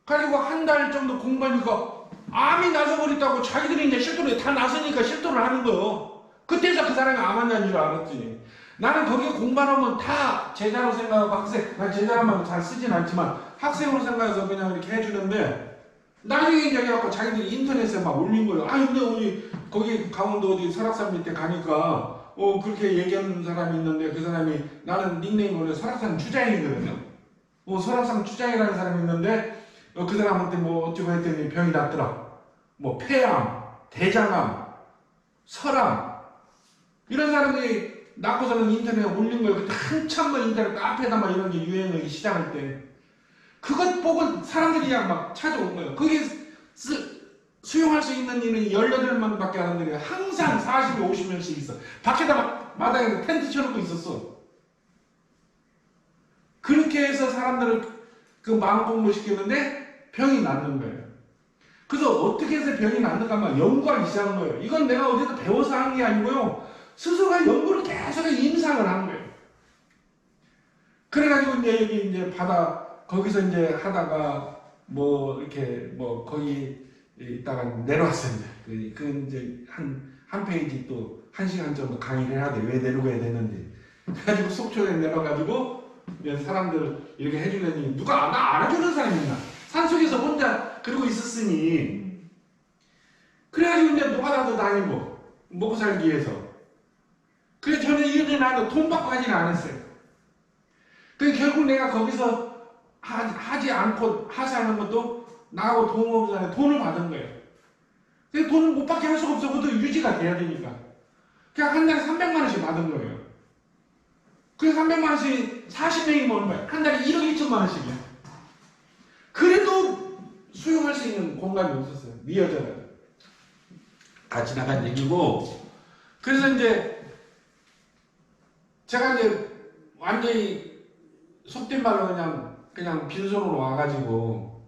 그리고 한 달 정도 공부하니까 암이 나서버렸다고 자기들이 이제 실도를 다 나서니까 실도를 하는 거예요. 그때서 그 사람이 암 환자인 줄 알았지. 나는 거기에 공부하면 다 제자로 생각하고 학생, 난 제자라면 잘 쓰진 않지만 학생으로 생각해서 그냥 이렇게 해주는데 나중에 이제 해갖고 자기들이 인터넷에 막 올린 거예요. 근데 우리 거기 강원도 어디 설악산 밑에 가니까 그렇게 얘기하는 사람이 있는데 그 사람이 나는 닉네임으로 설악산 추장이거든요. 설악산 추장이라는 사람이 있는데 그 사람한테 뭐 어쩌고 했더니 병이 났더라. 뭐 폐암, 대장암, 설암 이런 사람들이 낳고서는 인터넷에 올린 거예요. 그때 한참 인터넷 카페에다 막 이런 게 유행하기 시작할 때. 그것 보고 사람들이 그냥 막 찾아온 거예요. 거기 수용할 수 있는 인원이 18명밖에 안 되는데 항상 40명, 50명씩 있어. 밖에다 막 마당에 텐트 쳐놓고 있었어. 그렇게 해서 사람들을 그 마음 공부 시켰는데 병이 낫는 거예요. 그래서 어떻게 해서 병이 낫는가 하면 연구하기 시작한 거예요. 이건 내가 어디서 배워서 한 게 아니고요. 스스로가 연구를 계속 임상을 한 거예요. 그래가지고 이제 여기 이제 거기서 이제 하다가 뭐 이렇게 뭐 거기 있다가 내려왔어요. 이제 그 이제 한 페이지 또 1시간 정도 강의를 해야 돼. 왜 내려가야 되는지. 그래가지고 속초에 내려가지고 사람들 이렇게 해주려니 누가 나 알아주는 사람이 있나? 산속에서 혼자 그러고 있었으니 그래가지고 이제 노가다도 다니고 먹고 살기 위해서. 그래 저는 일을 나도 돈 받고 하지는 않았어요. 그 결국 내가 거기서 하지 않고 하사하는 것도 나하고 동업자에 돈을 받은 거예요. 근데 돈을 못 받게 할 수가 없어. 그것도 유지가 돼야 되니까. 그냥 한 달에 300만 원씩 받은 거예요. 그래서 300만 원씩 40명이 모는 거예요. 한 달에 1억 2천만 원씩이야. 그래도 수용할 수 있는 공간이 없었어요. 미어져가 같이 나간 얘기고. 그래서 이제 제가 이제 완전히 속된 말로 그냥 빈손으로 와가지고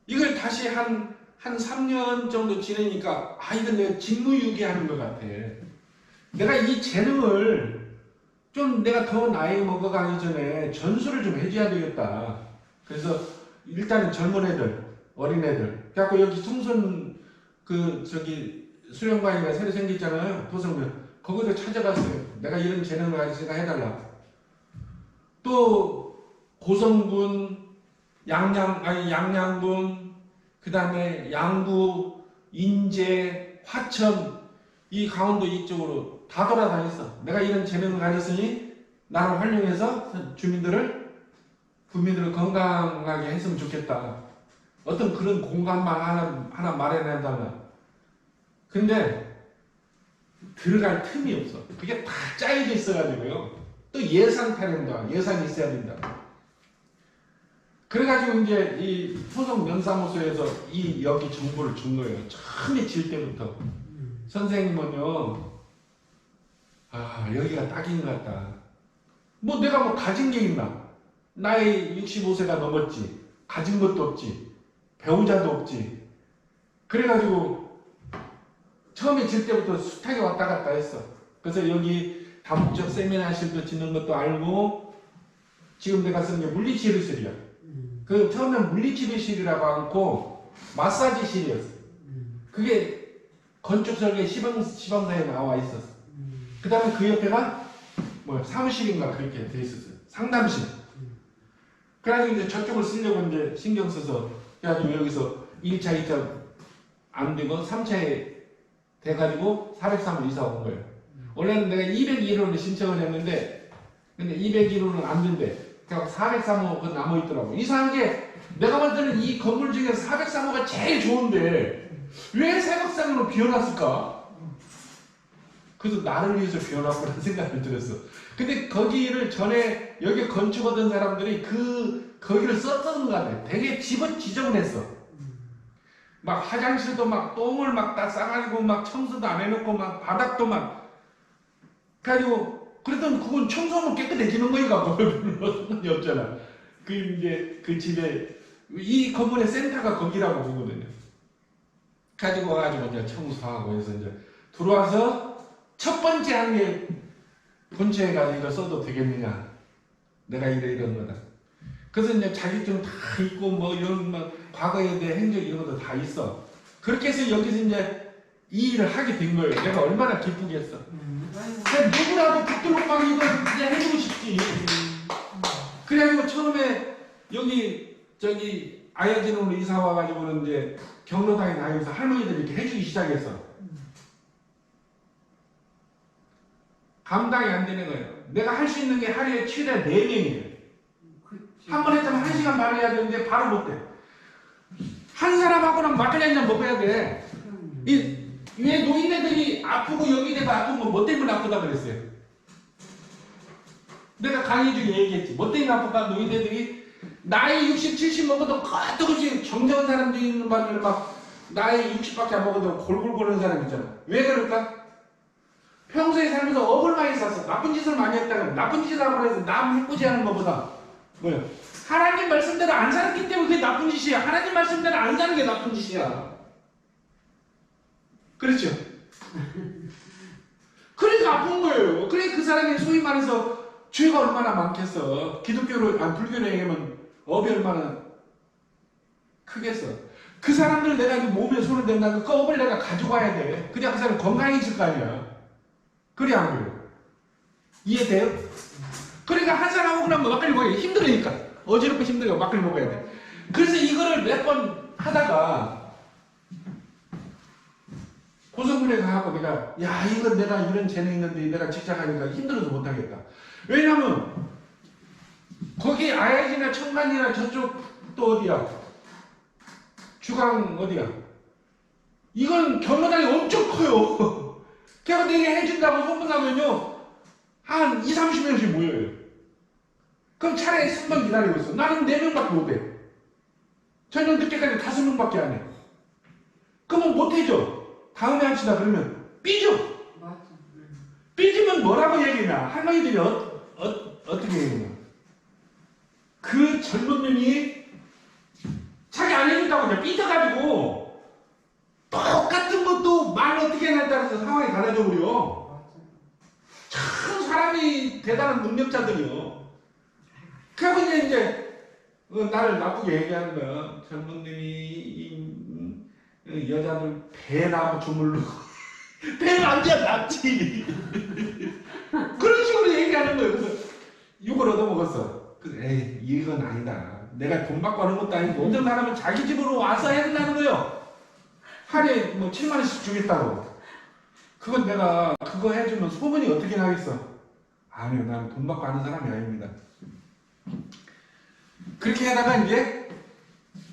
이걸 다시 한 3년 정도 지내니까 이건 내가 직무유기하는 것 같아. 내가 이 재능을 좀 내가 더 나이 먹어가기 전에 전수를 좀 해줘야 되겠다. 그래서 일단은 젊은 애들, 어린 애들. 그래갖고 여기 청순 수련관이가 새로 생겼잖아요. 도성면. 거기도 찾아갔어요. 내가 이런 재능을 가지니까 해달라. 또 고성군, 양양군, 그 다음에 양구, 인제, 화천, 이 강원도 이쪽으로 다 돌아다녔어. 내가 이런 재능을 가졌으니 나를 활용해서 국민들을 건강하게 했으면 좋겠다. 어떤 그런 공간만 하나 마련해달라. 근데 들어갈 틈이 없어. 그게 다 짜여져 있어가지고요. 또 예산 타령다. 예산이 있어야 된다. 그래가지고 이제 이 토속 면사무소에서 여기 정보를 준 거예요. 처음에 질 때부터. 선생님은요, 여기가 딱인 것 같다. 뭐 내가 뭐 가진 게 있나? 나이 65세가 넘었지. 가진 것도 없지. 배우자도 없지. 그래가지고 처음에 질 때부터 숱하게 왔다 갔다 했어. 그래서 여기 다목적 세미나실도 짓는 것도 알고 지금 내가 쓰는 게 물리치료실이야. 그 처음엔 물리치료실이라고 하고 마사지실이었어. 그게 건축설계 시범사에 나와 있었어. 그 다음에 그 옆에가 사무실인가 그렇게 돼 있었어요. 상담실. 그래가지고 이제 저쪽을 쓰려고 이제 신경 써서 그래가지고 여기서 1차, 2차 안 되고 3차에 돼가지고 403호 이사 온 거예요. 원래는 내가 201호를 신청을 했는데 근데 201호는 안 된대. 그래서 403호가 남아있더라고. 이상한 게 내가 볼 때는 이 건물 중에서 403호가 제일 좋은데 왜 403호로 비워놨을까? 그래서 나를 위해서 비워놨구나 생각이 들었어. 근데 거기를 전에 여기 건축하던 사람들이 거기를 썼던 것 같아. 되게 지저분했어. 막 화장실도 막 똥을 막 다 싸가지고 막 청소도 안 해놓고 막 바닥도 막 그래가지고 그랬더니 그건 청소하면 깨끗해지는 거니까 별로 상관이 없잖아. 이제 그 집에 이 건물의 센터가 거기라고 보거든요. 가지고 와가지고 이제 청소하고 해서 이제 들어와서 첫 번째 한 게 본체에 가서 이거 써도 되겠느냐. 내가 이런 거다. 그래서 이제 자격증 다 있고 뭐 이런 막 과거에 대해 행적 이런 것도 다 있어. 그렇게 해서 여기서 이제 이 일을 하게 된 거예요. 내가 얼마나 기쁘겠어. 누구라도 붙들고 막 이거 이제 해주고 싶지. 그래가지고 처음에 저기 아야진으로 이사 와가지고는 이제 경로당에 다니면서 할머니들이 이렇게 해주기 시작했어. 감당이 안 되는 거예요. 내가 할 수 있는 게 하루에 최대 4명이에요. 한 번 했다면 1시간 반 해야 되는데 바로 못해. 한 사람하고는 막걸리 한잔 먹어야 돼. 왜 노인네들이 아프고 여기대가 아픈 건 뭐 때문에 아프다 그랬어요? 내가 강의 중에 얘기했지. 뭐 때문에 아프다? 노인네들이 나이 60, 70 먹어도 끄떡없이 정정한 사람들이 있는 반면에 막 나이 60밖에 안 먹어도 골골거리는 사람 있잖아. 왜 그럴까? 평소에 살면서 업을 많이 쌌어. 나쁜 짓을 많이 했다가 나쁜 짓을 하고 해서 남 해코지하는 것보다 뭐야? 하나님 말씀대로 안 살았기 때문에 그게 나쁜 짓이야. 하나님 말씀대로 안 사는 게 나쁜 짓이야. 그렇죠? 그러니까 아픈 거예요. 그래 그 사람이 소위 말해서 죄가 얼마나 많겠어. 기독교로 불교로 얘기하면 업이 얼마나 크겠어. 그 사람들 내가 이제 몸에 손을 댄다고 그 업을 내가 가지고 와야 돼. 그래야 그 사람이 건강해질 거 아니야. 그래 안 그래요? 이해돼요? 그러니까 한 사람 하고 나면 막걸리 먹어야 힘들으니까 어지럽고 힘들고 막걸리 먹어야 돼. 그래서 이거를 몇 번 하다가 고성군에 가고 내가 야 이건 내가 이런 재능 있는데 내가 직장 가니까 힘들어서 못하겠다. 왜냐면 거기 아야지나 청간이나 저쪽 또 어디야? 주강 어디야? 이건 경로당이 엄청 커요. 걔가 내게 해준다고 소문나면요 한 2, 30명씩 모여요. 그럼 차라리 3번 기다리고 있어. 나는 4명밖에 못 해. 저녁 늦게까지 5명밖에 안 해. 그러면 못 해줘. 다음에 합시다 그러면 삐져. 맞아. 삐지면 뭐라고 얘기냐? 할머니들이 어떻게 얘기냐? 그 젊은 놈이 자기 안 해준다고 그냥 삐져가지고 똑같은 것도 말 어떻게 하냐에 따라서 상황이 달라져 버려. 참 사람이 대단한 능력자들이요. 그래서 이제 나를 나쁘게 얘기하는 거야. 젊은 놈이 여자들 배나 주물르고 배는 앉아 낫지. 그런 식으로 얘기하는 거예요. 그래서 욕을 얻어먹었어. 에이 이건 아니다. 내가 돈 받고 하는 것도 아니고 어떤 사람은 자기 집으로 와서 해야 된다는 거예요. 하루에 뭐 7만 원씩 주겠다고. 그건 내가 그거 해주면 소문이 어떻게 나겠어? 아니요, 나는 돈 받고 하는 사람이 아닙니다. 그렇게 하다가 이제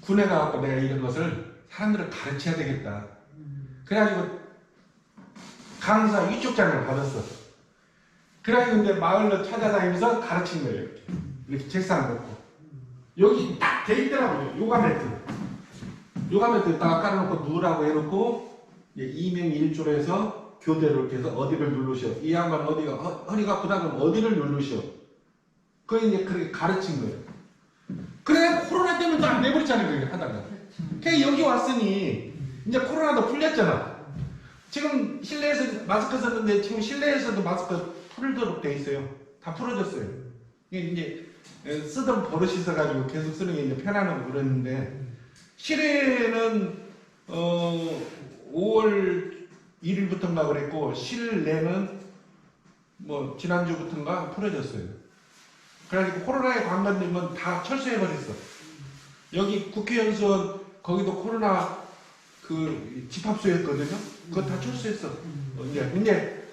군에 가갖고 내가 이런 것을 사람들을 가르쳐야 되겠다. 그래가지고 강사 위촉장을 받았어. 그래가지고 이제 마을로 찾아다니면서 가르친 거예요. 이렇게 책상을 놓고 여기 딱 돼 있더라고요. 요가 매트. 요가 매트 딱 깔아놓고 누우라고 해놓고 이명 일조로 해서 교대로 이렇게 해서 어디를 누르셔. 이 양반 어디가 허리가 아프다 그러면 어디를 누르셔. 그걸 이제 그렇게 가르친 거예요. 그래 코로나 때문에 또 안 내버렸잖아요. 그렇게 하다가. 그냥 여기 왔으니 이제 코로나도 풀렸잖아. 지금 실내에서 마스크 썼는데 지금 실내에서도 마스크 풀도록 돼 있어요. 다 풀어졌어요. 이게 이제 쓰던 버릇이 있어가지고 계속 쓰는 게 이제 편안하고 그러는데 실외는 5월 1일부터인가 그랬고 실내는 뭐 지난주부터인가 풀어졌어요. 그래가지고 코로나에 관련된 다 철수해버렸어. 여기 국회의원수원 거기도 코로나 그 집합소였거든요. 그거 다 철수했어. 이제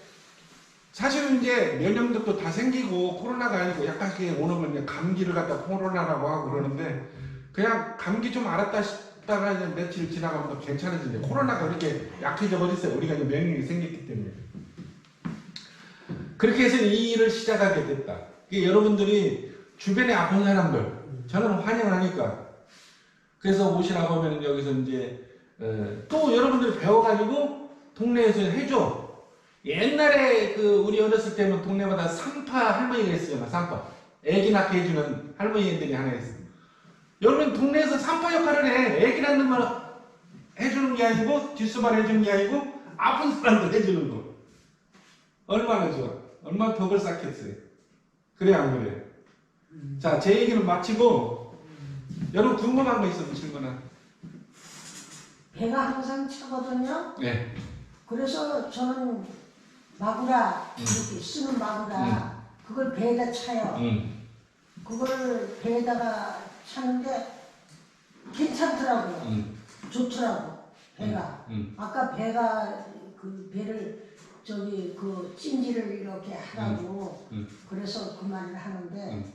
사실은 이제 면역력도 다 생기고 코로나가 아니고 약간씩 오는 건 이제 감기를 갖다 코로나라고 하고 그러는데 그냥 감기 좀 알았다 싶다가 이제 며칠 지나가면 괜찮아지는데 코로나가 그렇게 약해져 버렸어요. 우리가 이제 면역력이 생겼기 때문에. 그렇게 해서 이 일을 시작하게 됐다. 이게 여러분들이 주변에 아픈 사람들 저는 환영하니까 그래서 오시라고 하면 여기서 이제 또 여러분들이 배워가지고 동네에서 해줘. 옛날에 그 우리 어렸을 때는 동네마다 상파 할머니가 있었잖아. 상파 애기 낳게 해주는 할머니들이 하나 있어. 여러분 동네에서 상파 역할을 해. 애기 낳는 걸 해주는 게 아니고 뒷수발 해주는 게 아니고 아픈 사람들 해주는 거. 얼마나 좋아. 얼마나 덕을 쌓겠어요. 그래 안 그래? 자, 제 얘기는 마치고 여러분 궁금한 거 있으면 질문하. 배가 항상 차거든요. 네. 그래서 저는 마구라 이렇게 쓰는 마구라 그걸 배에다 차요. 그걸 배에다가 차는데 괜찮더라고요. 좋더라고 배가. 아까 배가 그 배를 저기 그 찜질을 이렇게 하라고 그래서 그 말을 하는데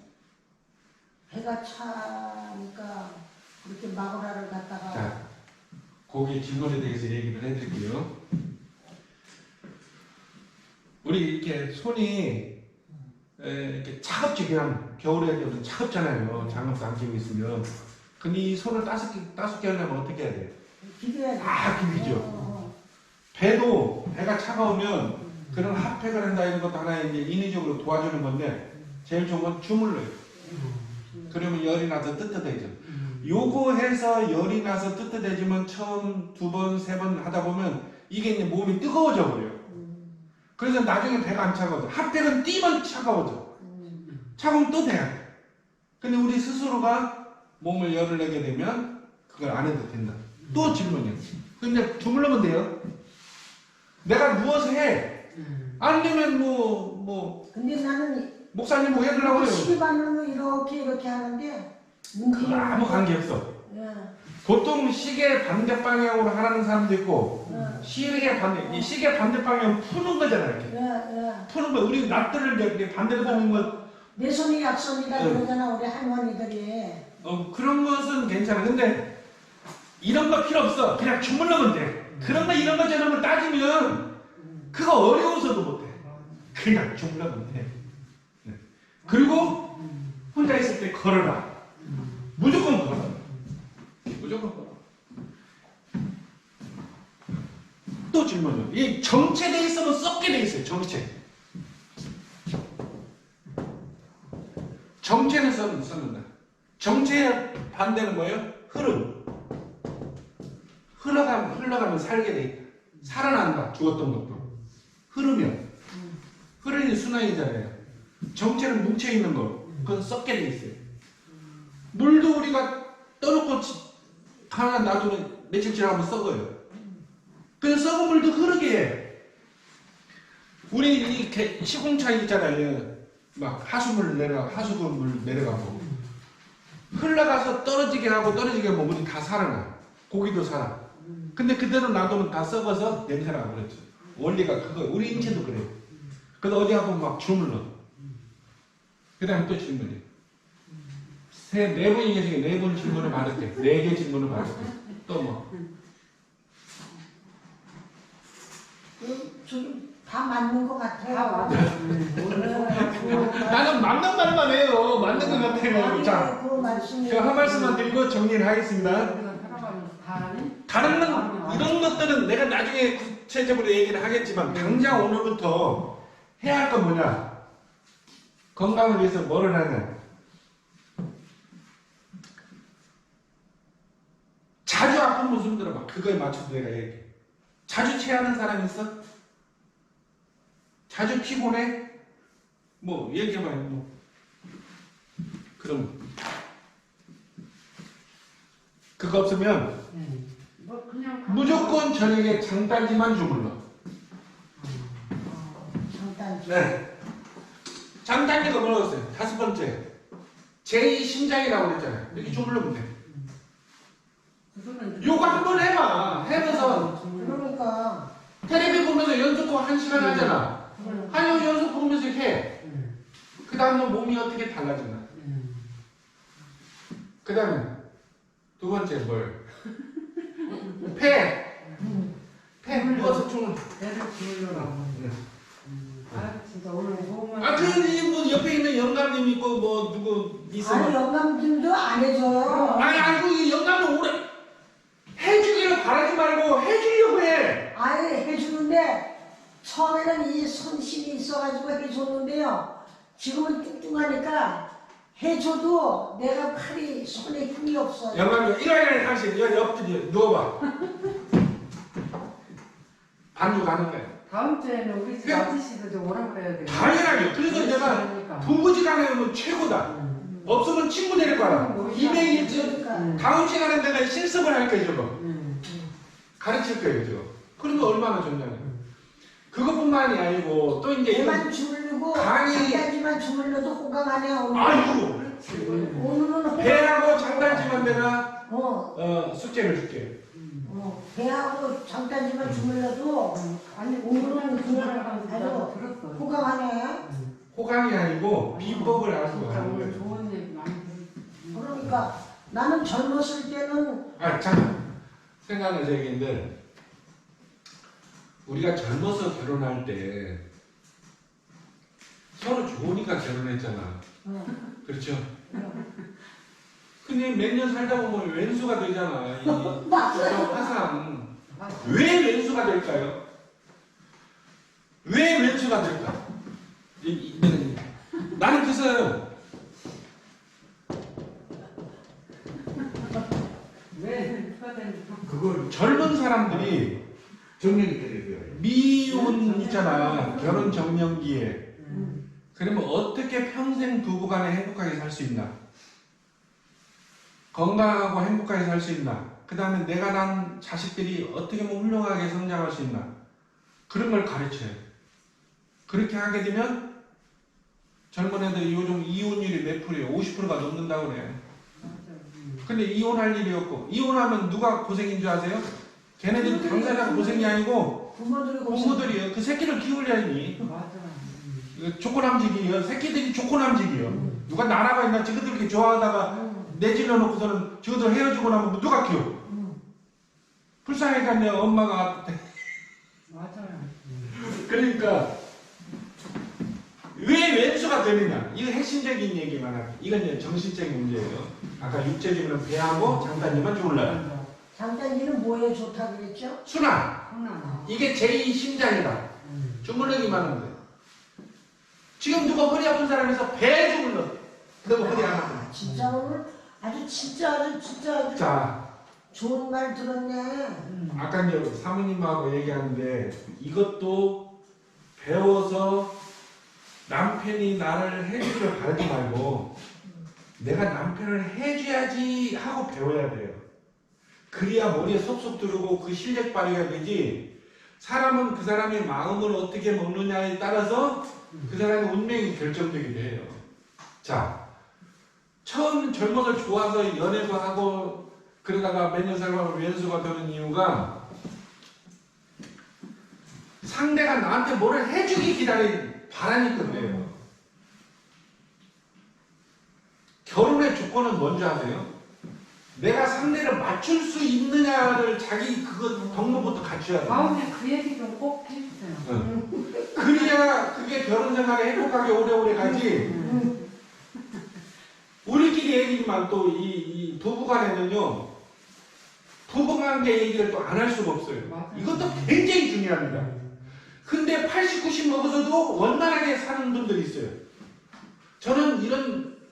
배가 차니까 그렇게 마구라를 갖다가 자, 거기 질문에 대해서 얘기를 해드릴게요. 우리 이렇게 손이 이렇게 차갑지 그냥 겨울에 되면 차갑잖아요. 장갑도 안 끼고 있으면. 근데 이 손을 따숩게 하려면 어떻게 해야 돼? 비벼야 돼. 비비죠. 배가 차가우면 그런 핫팩을 한다 이런 것도 하나의 이제 인위적으로 도와주는 건데 제일 좋은 건 주물러요. 그러면 열이 나서 뜨뜻해져. 요거 해서 열이 나서 뜨뜻해지면 처음 2번, 3번 하다 보면 이게 이제 몸이 뜨거워져 버려요. 그래서 나중에 배가 안 차가워져. 핫팩은 뛰면 차가워져. 차가우면 또 돼야 돼. 근데 우리 스스로가 몸을 열을 내게 되면 그걸 안 해도 된다. 또 질문이요. 근데 주물르면 돼요. 내가 누워서 해. 안 되면 근데 나는 목사님 뭐 해달라고 해요. 시비 받는 거 이렇게 하는데 그거 아무 관계 없어. 예. 보통 시계 반대 방향으로 하라는 사람도 있고 이 시계 반대 방향 푸는 거잖아 이렇게. 푸는 거. 우리 낫들을 이렇게 반대로 두는 거. 내 손이 약손이다 그러잖아 우리 할머니들이. 그런 것은 괜찮아. 근데 이런 거 필요 없어. 그냥 주물러면 돼. 그런 거 이런 거 저런 거 따지면 그거 어려워서도 못해. 그냥 주물러면 돼. 그리고 혼자 있을 때 걸어라. 무조건 걸어. 무조건 걸어. 또 질문이요. 이 정체돼 있으면 썩게 돼 있어요. 정체는 썩는다. 정체의 반대는 뭐예요? 흐름. 흘러가면 살게 돼 있다. 살아난다. 죽었던 것도. 흐르면. 흐르는 순환이잖아요. 정체는 뭉쳐있는 거. 그건 썩게 돼 있어요. 물도 우리가 떠놓고 가만 놔두면 며칠 지나면 썩어요. 그래서 썩은 물도 흐르게 해. 우리 이 시공차 있잖아요. 막 하수물 내려가고 흘러가서 떨어지게 하고 물이 다 살아나. 고기도 살아. 근데 그대로 놔두면 다 썩어서 냄새나고 그렇죠. 원리가 그거. 우리 인체도 그래요. 그래서 어디 한번 막 주물러. 그 다음에 또 질문이에요. 4분이 계시게 4분 질문을 받을게. 4개 질문을 받을게. 또 뭐? 좀 다 맞는 것 같아요. 다 맞아. 나는 맞는 말만 해요. 맞는 것 같아요. 자, 그 말씀이 제가 한 말씀만 드리고 정리를 하겠습니다. 다른 이런 것들은 내가 나중에 구체적으로 얘기를 하겠지만 당장 오늘부터 해야 할 건 뭐냐? 건강을 위해서 뭐를 하냐? 자주 아픈 모습 들어봐. 그거에 맞춰서 내가 얘기해. 자주 체하는 사람 있어? 자주 피곤해? 뭐 얘기해봐요. 뭐. 그럼 그거 없으면 무조건 저녁에 장단지만 주물러. 장단지. 네. 장단지가 뭐라고 했어요? 5번째. 제2심장이라고 그랬잖아요. 이렇게 주물러면 돼. 요거 한번 해봐. 해면서 그러니까 텔레비 보면서 연속곡 1시간 하잖아. 한 연속 보면서 해. 그 다음에 몸이 어떻게 달라지나. 그 다음에 2번째 뭘? 폐 누워서 주물. 애들 주물러라고. 진짜 오늘 몸을. 뭐 옆에 있는 영감님 있고 뭐 누구 있어? 아니 영감들도 안 해줘요. 아이고 이 영감은 오래 해주기를 바라지 말고 해주려고 해. 아니 해주는데 처음에는 이 손심이 있어가지고 해줬는데요. 지금은 뚱뚱하니까 해줘도 내가 팔이 손에 힘이 없어요. 영감님 일어나는 당신 옆에 누워봐. 반주 가는 거야. 다음 주에는 우리 집 아저씨도 좀 오라 그래야 돼. 당연하죠. 그래서 내가 부부지간에 최고다. 없으면 친구 데릴 거야. 이메일 다음 시간에 내가 실습을 할 거예요, 저거. 가르칠 거예요, 저거. 그러면 얼마나 좋냐고요. 그것뿐만이 아니고 또 이제 배만 주물르고 장단지만 주물러도 호강하네요. 오늘. 아이고 오늘은 배하고 장단지만 내가 숙제를 줄게. 배하고 장단지만 주물러도 아니 오늘은 그냥 나도 아주 들었어. 호강하네. 호감이 아니고 비법을 알고 하는 오늘 거예요. 좋은 얘기 많이 들었어. 그러니까 나는 젊었을 때는 잠깐 생각나서 얘기인데 우리가 젊어서 결혼할 때 서로 좋으니까 결혼했잖아. 그렇죠? 근데 몇 년 살다 보면 왼수가 되잖아. 이 화상. 왜 왼수가 될까요? 왜 왼수가 될까? 나는 그래서 왜 누가 되는 그걸 젊은 사람들이 정리를 해드려요. 미혼 있잖아. 결혼 정년기에. 그러면 어떻게 평생 부부간에 행복하게 살 수 있나? 건강하고 행복하게 살 수 있나? 그 다음에 내가 낳은 자식들이 어떻게 하면 훌륭하게 성장할 수 있나? 그런 걸 가르쳐요. 그렇게 하게 되면 젊은 애들이 요즘 이혼율이 몇 프로예요? 50%가 넘는다고 그래. 근데 이혼할 일이 없고, 이혼하면 누가 고생인 줄 아세요? 걔네들 당사자가 고생이 아니고 부모들이에요. 그 새끼를 키우려니. 맞아. 이거 조코남직이에요. 새끼들이 조코남직이에요. 누가 나라가 있나? 지그들 이렇게 좋아하다가 내질러 놓고서는 지그들 헤어지고 나면 누가 키워? 불쌍하니까 내 엄마가. 맞아요. 그러니까 왜 왼수가 되느냐? 이거 핵심적인 얘기만 하고, 이건 이제 정신적인 문제예요. 아까 육체적으로는 배하고 장단님은 졸라요. 장단지는 뭐에 좋다 그랬죠? 순환. 장난. 이게 제2 심장이다. 주물르기만 하면 돼. 지금 누가 허리 아픈 사람에서 배 주물러. 너 허리 안 아프나? 진짜 오늘 진짜 자, 좋은 말 들었네. 아까 이제 사모님하고 얘기하는데 이것도 배워서 남편이 나를 해주기를 바라지 말고 내가 남편을 해줘야지 하고 배워야 돼요. 그래야 머리에 쏙쏙 들어오고 그 실력 발휘가 되지. 사람은 그 사람의 마음을 어떻게 먹느냐에 따라서 그 사람의 운명이 결정되게 돼요. 자, 처음 젊어서 좋아서 연애도 하고 그러다가 몇 년 살고 왼수가 되는 이유가 상대가 나한테 뭐를 해주기 바라니까 그래요. 결혼의 조건은 뭔지 아세요? 내가 상대를 맞출 수 있느냐를 자기 그거 덕목부터 갖춰야 돼. 다음에 그 얘기 좀 꼭 해주세요. 그래야 그게 결혼 생활이 행복하게 오래오래 가지. 우리끼리 얘기지만 또 이 부부간에는요, 부부관계 얘기를 또 안 할 수가 없어요. 맞아요. 이것도 굉장히 중요합니다. 근데 80, 90 먹어서도 원만하게 사는 분들이 있어요. 저는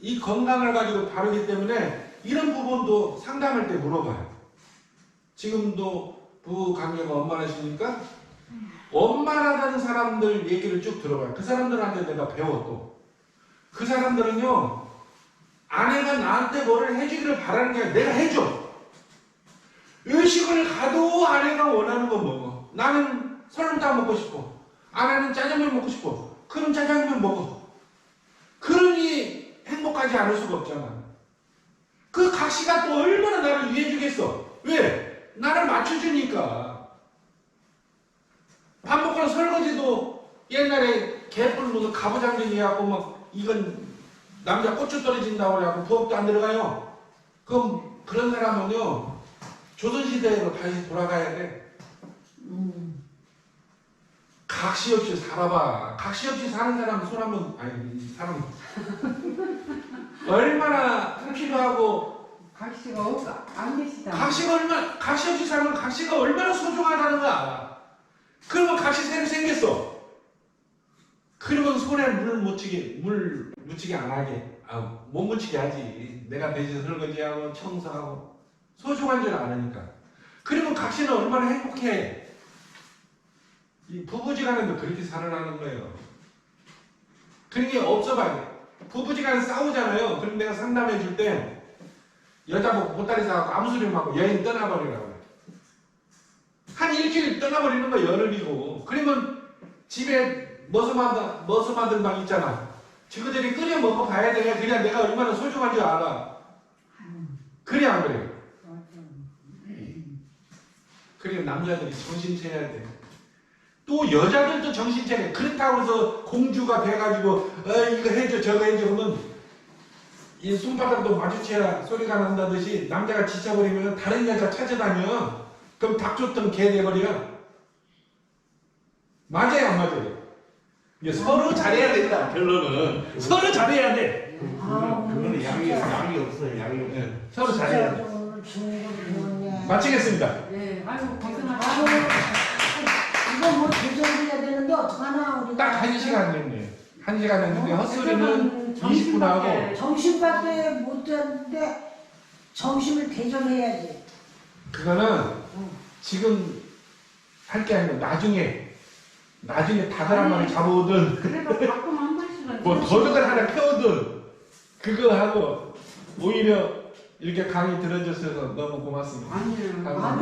이 건강을 가지고 다루기 때문에 이런 부분도 상담할 때 물어봐요. 지금도 부부 관계가 원만하시니까 원만하다는 사람들 얘기를 쭉 들어봐요. 그 사람들한테 내가 배워 또. 그 사람들은요, 아내가 나한테 뭐를 해주기를 바라는 게 아니라 내가 해줘. 외식을 가도 아내가 원하는 거 먹어. 나는 설렁탕 먹고 싶어. 아내는 짜장면 먹고 싶어. 그럼 짜장면 먹어. 그러니 행복하지 않을 수가 없잖아. 그 각시가 또 얼마나 나를 위해주겠어. 왜? 나를 맞춰주니까. 밥 먹고 설거지도 옛날에 개뿔 무슨 가부장적이 해갖고 막 이건 남자 고추 떨어진다고 그래갖고 부엌도 안 들어가요. 그럼 그런 사람은요, 조선시대로 다시 돌아가야 돼. 각시 없이 살아봐. 각시 없이 사는 사람 손 한번, 아니, 사람. 얼마나 필요하고, 각시가 안 계시잖아. 각시 없이 살면 각시가 얼마나 소중하다는 거야. 그러면 각시 새로 생겼어. 그러면 손에 물 묻히게 안 하게. 못 묻히게 하지. 내가 대신 설거지하고 청소하고. 소중한 줄 아니까. 그러면 각시는 얼마나 행복해. 이 부부지간에도 그렇게 살아나는 거예요. 그런 게 없어봐야 돼. 부부지간 싸우잖아요. 그럼 내가 상담해 줄 때 여자 보따리 싸갖고 아무 소리 말고 여행 떠나버리라고 그래. 한 일주일 떠나버리는 거 열흘이고. 그러면 집에 머슴아들 막 있잖아. 지그들이 끓여 먹어봐야 돼. 그냥 내가 얼마나 소중한 줄 알아. 그래 안 그래? 그래 남자들이 정신 차려야 돼. 또 여자들도 정신 차려. 그렇다고 해서 공주가 돼가지고 이거 해줘 저거 해줘 그러면 이 손바닥도 마주쳐야 소리가 난다듯이 남자가 지쳐버리면 다른 여자 찾아다녀. 그럼 닭 줬던 개 돼버려. 맞아요 안 맞아요? 이게 서로 잘해야 된다. 결론은 서로 잘해야 돼. 그거는 양이 없어요. 양이 없어요. 네, 서로 잘해야 돼. 오늘 주는 거 배웠네. 마치겠습니다. 예, 아이고 아유, 고생하셨어요. 이거 뭐 조절해야 되는데 어떡하나 우리가. 딱 1시간 됐네요. 1시간 했는데 헛소리는 20분 하고 점심밖에 못 됐는데 점심을 대접해야지. 그거는 지금 할 게 아니고 나중에 다들 한 마리 잡아오든 그래도 가끔 한 번씩은 뭐 도둑을 하나 펴오든 그거 하고 오히려 이렇게 강의 들어주셔서 너무 고맙습니다. 아니에요. 감사합니다.